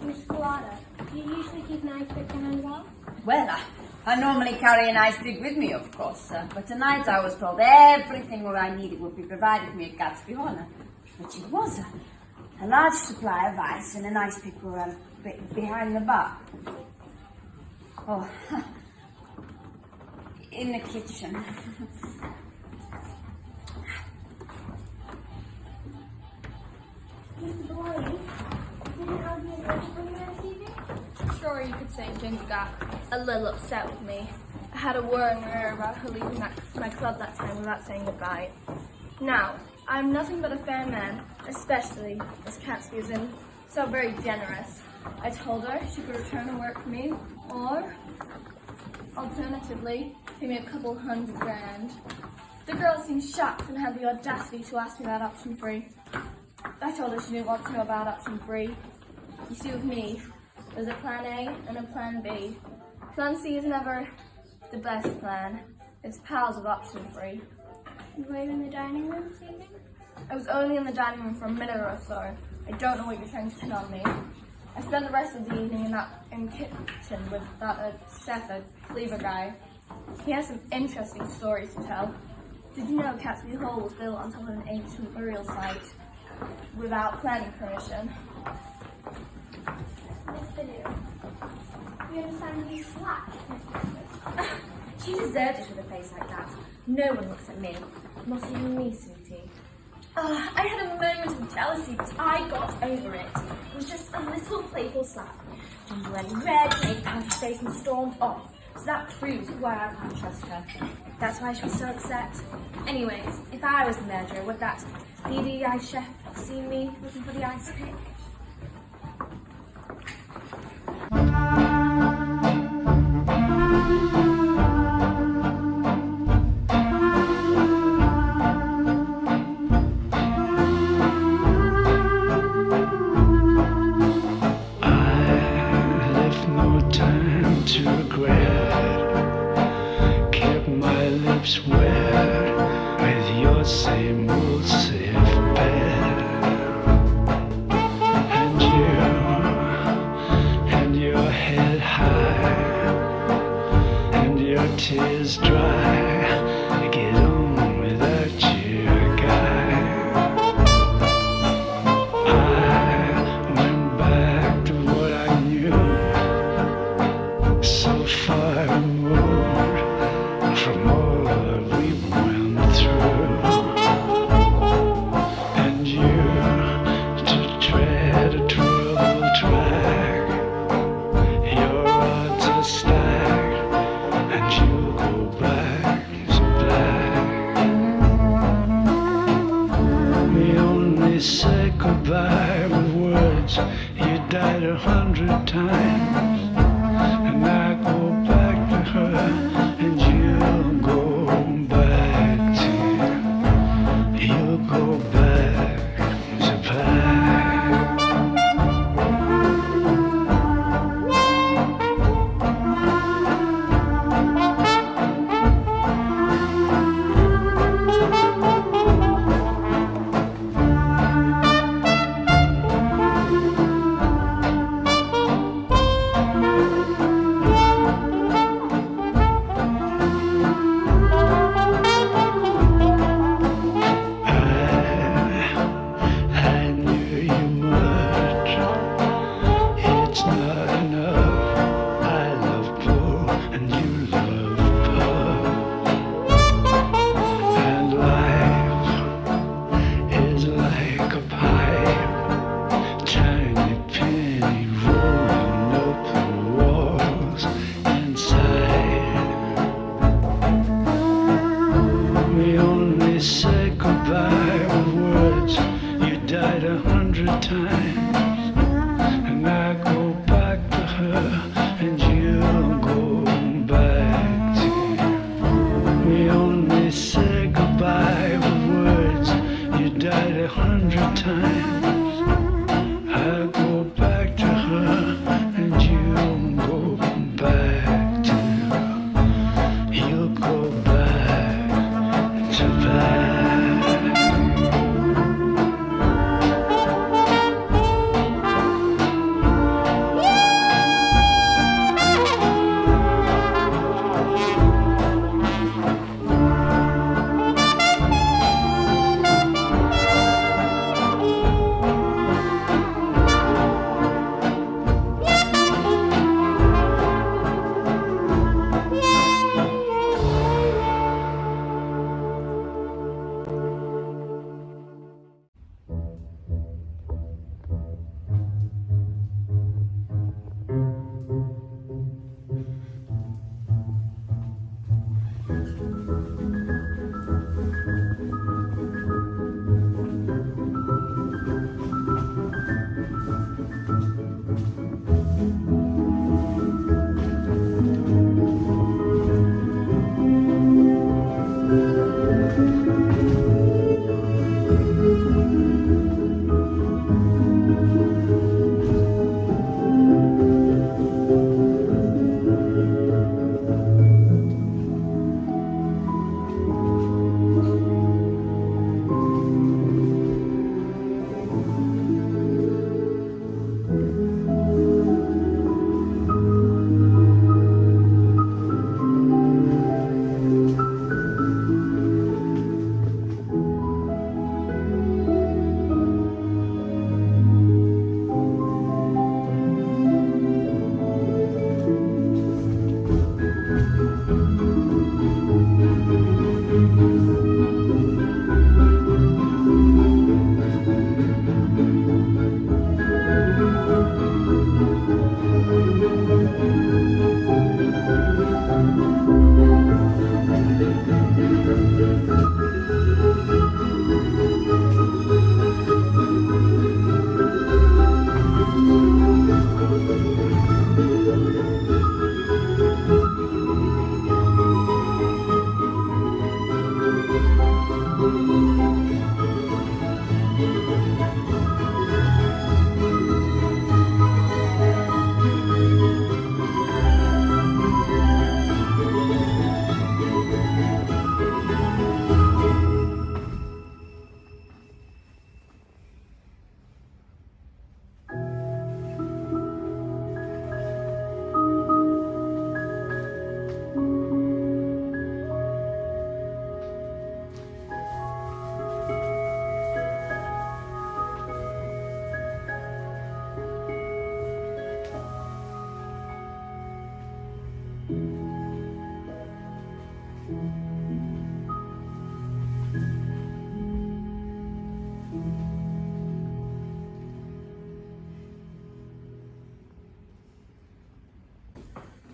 Miss Collada, do you usually keep an ice pick on well? Well, I normally carry an ice pick with me, of course, but tonight I was told everything what I needed would be provided me at Catesby Hall, which it was. A large supply of ice and an ice pick were behind the bar. Oh, in the kitchen. Mr. Belloni, did an argument bring you this evening? Sure, you could say Ginger got a little upset with me. I had a word with her about her leaving my club that time without saying goodbye. Now, I'm nothing but a fair man, especially as Catesby is in so very generous. I told her she could return to work for me, or alternatively, pay me a couple $100 grand. The girl seemed shocked and had the audacity to ask me about option 3. I told her she didn't want to know about option 3. You see, with me, there's a plan A and a plan B. Plan C is never the best plan. It's pals with option 3. And were you in the dining room this evening? I was only in the dining room for a minute or so. I don't know what you're trying to pin on me. I spent the rest of the evening in the kitchen with that chef, a Cleaver guy. He has some interesting stories to tell. Did you know Catesby Hall was built on top of an ancient burial site without planning permission? Miss Bidou, we understand you slapped Miss She deserved it with a face like that. No one looks at me. Not even me, sweetie. I had a moment of jealousy, but I got over it. It was just a little playful slap. Ginger went red, made a pouty face and stormed off. So that proves why I can't trust her. That's why she was so upset. Anyways, if I was the murderer, would that beady-eyed chef have seen me looking for the ice pick? To regret, kept my lips wet with your same old safe bet, and your head tears dry. I get on without you, guy. I went back to what I knew, so far removed from all that we went through. And you to tread a troubled track. Your odds are stacked, and you'll go back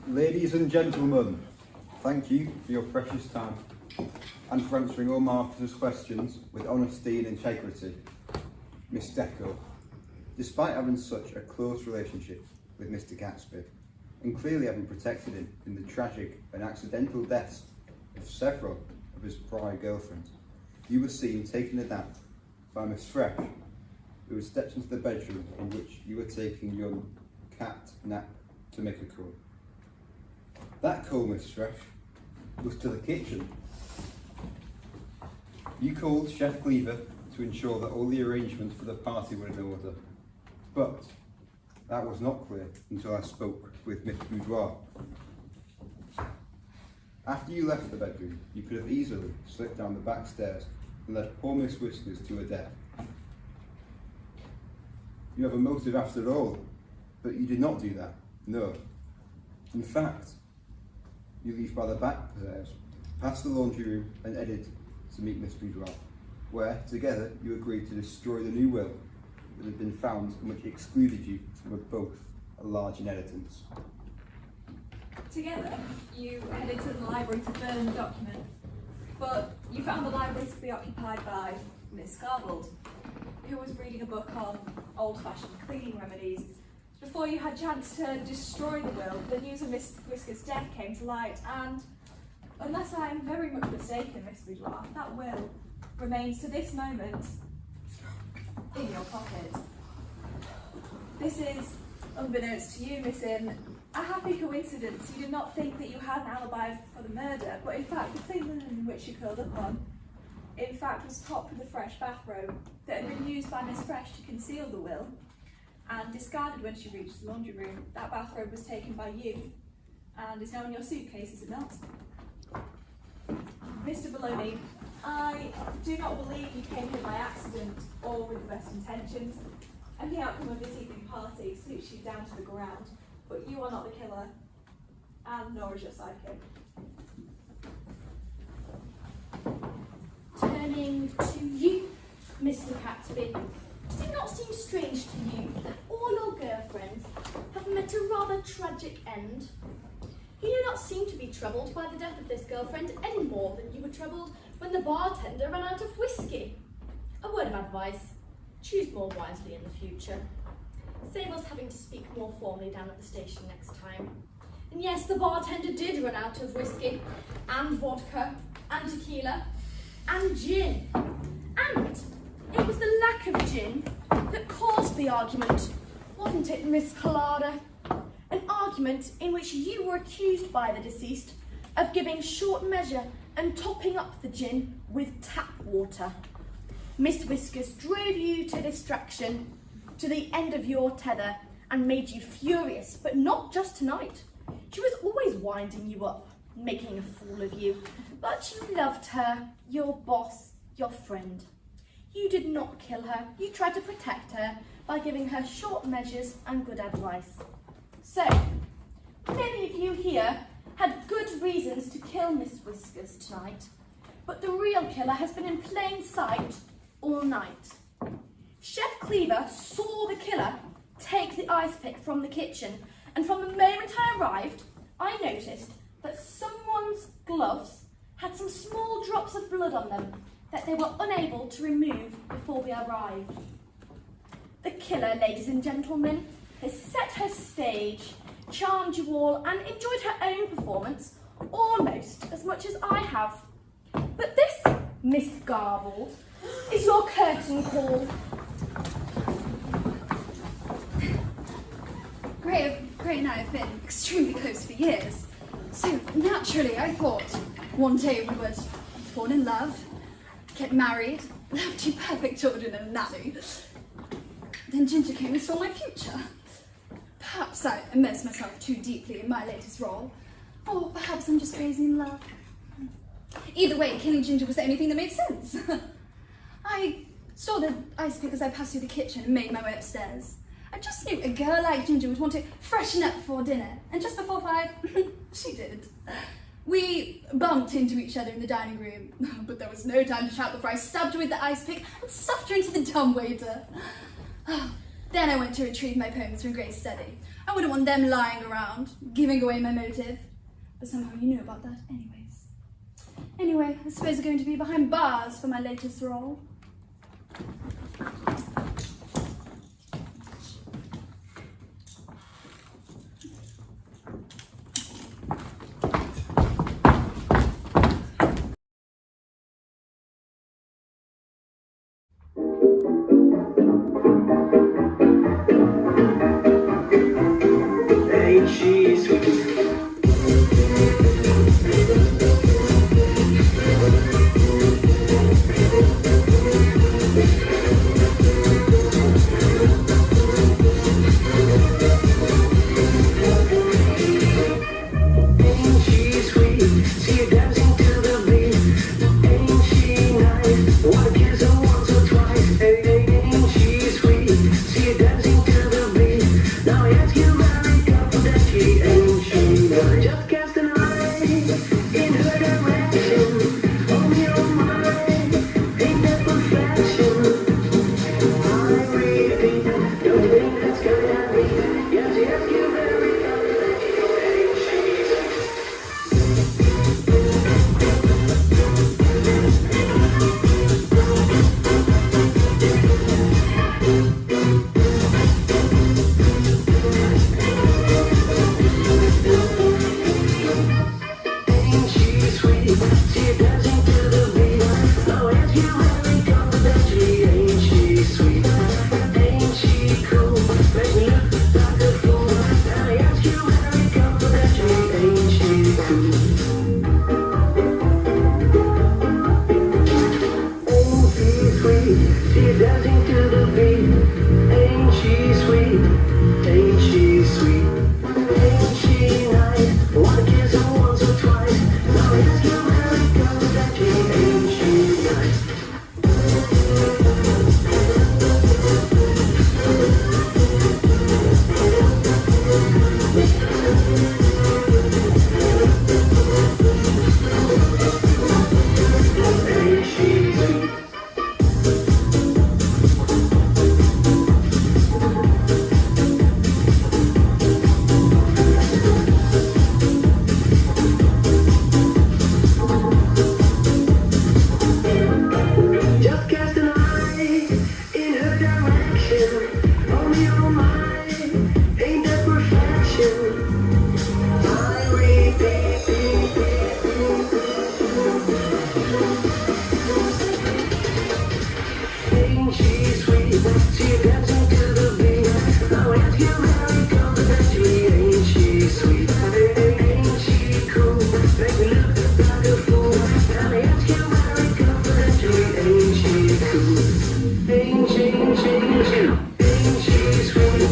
Ladies and gentlemen, thank you for your precious time and for answering all my officer's questions with honesty and integrity. Miss Deco, despite having such a close relationship with Mr. Gatsby and clearly having protected him in the tragic and accidental deaths of several of his prior girlfriends, you were seen taking a nap by Miss Fresh, who had stepped into the bedroom in which you were taking young cat nap to make a call. That call, Miss Fresh, was to the kitchen. You called Chef Cleaver to ensure that all the arrangements for the party were in order, but that was not clear until I spoke with Miss Boudoir. After you left the bedroom, you could have easily slipped down the back stairs and led poor Miss Whiskers to her death. You have a motive after all, but you did not do that, no. In fact, you leave by the back stairs, past the laundry room and headed to meet Miss Boudoir, where, together, you agreed to destroy the new will that had been found and which excluded you from both a large inheritance. Together, you headed to the library to burn the document, but you found the library to be occupied by Miss Garbled, who was reading a book on old-fashioned cleaning remedies. Before you had a chance to destroy the will, the news of Miss Whisker's death came to light, and unless I am very much mistaken, Miss Boudoir, that will remains to this moment in your pocket. This is, unbeknownst to you, Miss In, a happy coincidence. You did not think that you had an alibi for the murder, but in fact the clean linen in which you curled up on, in fact was topped with a fresh bathrobe that had been used by Miss Fresh to conceal the will, and discarded when she reached the laundry room. That bathrobe was taken by you, and is now in your suitcase, is it not? Mr. Baloney, I do not believe you came here by accident or with the best intentions, and the outcome of this evening party suits you down to the ground, but you are not the killer, and nor is your sidekick. Turning to you, Mr. Catsby, does it not seem strange to you that all your girlfriends have met a rather tragic end? You do not seem to be troubled by the death of this girlfriend any more than you were troubled when the bartender ran out of whiskey. A word of advice, choose more wisely in the future. Save us having to speak more formally down at the station next time. And yes, the bartender did run out of whiskey, and vodka, and tequila, and gin. And it was the lack of gin that caused the argument, wasn't it, Miss Collada? An argument in which you were accused by the deceased of giving short measure and topping up the gin with tap water. Miss Whiskers drove you to distraction, to the end of your tether, and made you furious, but not just tonight. She was always winding you up, making a fool of you, but you loved her, your boss, your friend. You did not kill her, you tried to protect her by giving her short measures and good advice. So, many of you here had good reasons to kill Miss Whiskers tonight, but the real killer has been in plain sight all night. Chef Cleaver saw the killer take the ice pick from the kitchen, and from the moment I arrived, I noticed that someone's gloves had some small drops of blood on them that they were unable to remove before we arrived. The killer, ladies and gentlemen, has set her stage, charmed you all, and enjoyed her own performance almost as much as I have. But this, Miss Garbled, is your curtain call. Gray and I have been extremely close for years, so naturally I thought one day we would fall in love, get married, have two perfect children and a nanny. Then Ginger came and saw my future. Perhaps I immersed myself too deeply in my latest role, or perhaps I'm just crazy in love. Either way, killing Ginger was the only thing that made sense. I saw the ice pick as I passed through the kitchen and made my way upstairs. I just knew a girl like Ginger would want to freshen up before dinner, and just before 5, she did. We bumped into each other in the dining room, but there was no time to chat before I stabbed her with the ice pick and stuffed her into the dumbwaiter. Then I went to retrieve my poems from Gray's study. I wouldn't want them lying around, giving away my motive. But somehow you know about that anyways. Anyway, I suppose I'm going to be behind bars for my latest role. Ain't she sweet? Ain't she sweet? See her dancing to the beat. Ain't she nice? Wanna kiss her once or twice. Ain't she sweet? See her dancing to the beat. Now I ask you very confidentially, ain't she nice? Just cast an eye in her direction. On your mind, ain't that perfection? I repeat, don't think that's gonna be. Yes, yes, you very confidentially, ain't she sweet? Ain't she sweet? See her dancing to the beat. Now I ask you very confidentially, ain't she sweet? Ain't she cool? Make me look like a fool. Now I ask you very confidentially, ain't she cool? Ain't she sweet? See her dancing to the beat. Ain't she sweet? Ain't she sweet? Ain't she nice? Wanna kiss her once or twice. Now I ask you very confidentially, ain't she nice? Ain't she sweet? Just cast an eye in her direction. On your mind, ain't that perfection? I repeat, ain't she sweet? See her dancing to the beat. Now I ask you very confidentially, ain't she sweet? Ain't she cool? Make me look like a fool. Now I ask you very confidentially, ain't she cool? Ain't she sweet? Ain't she sweet?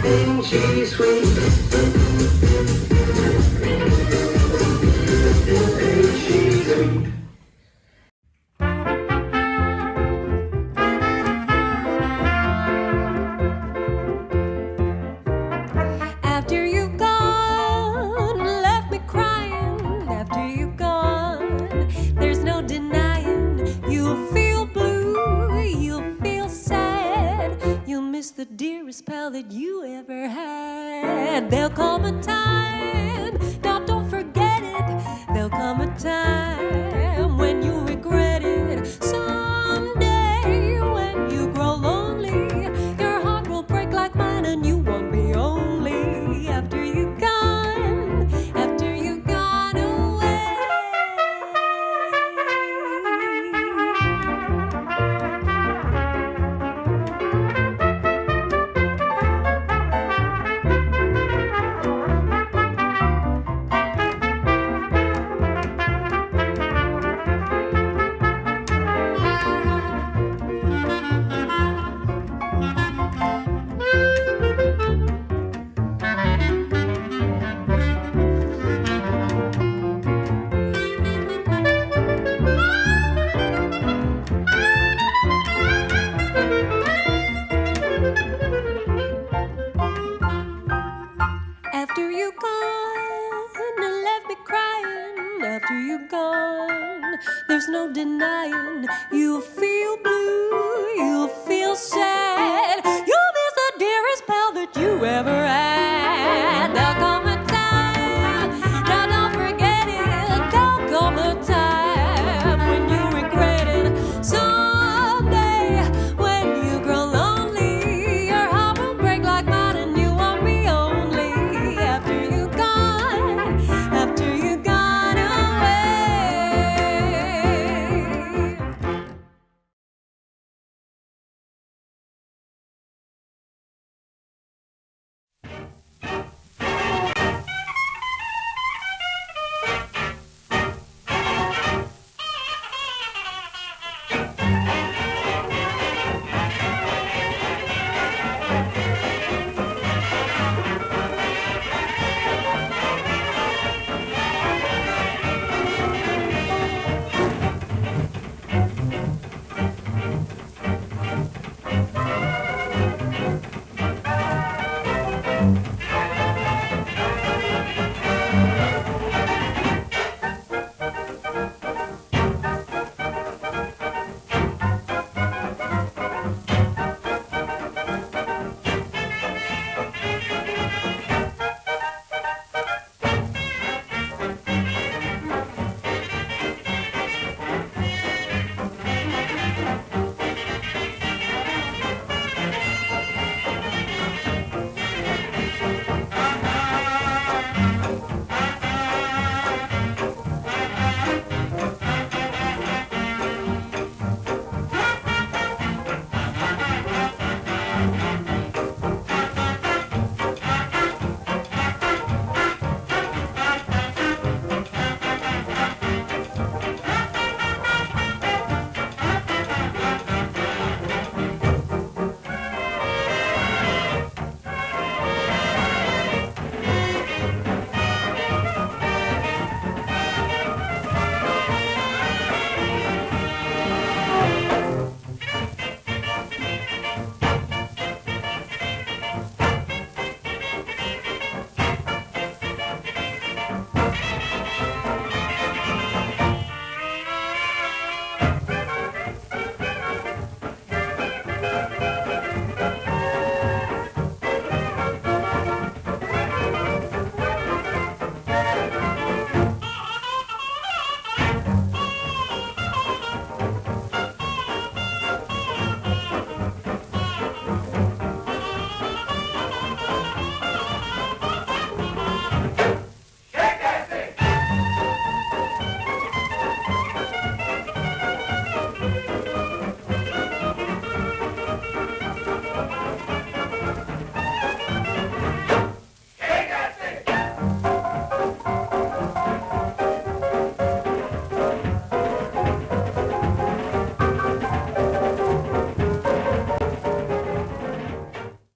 Ain't she sweet? After you've gone, left me crying. After you've gone, there's no denying. You'll feel blue, you'll feel sad. You'll miss the dearest pal that you ever had. There'll come a time, now don't forget it. There'll come a time when you regret it. Someday, when you grow lonely, your heart will break like mine, and you won't be only after you've gone, after you've gone away. After you're gone and left me crying, after you're gone, there's no denying you'll feel blue. Thank you.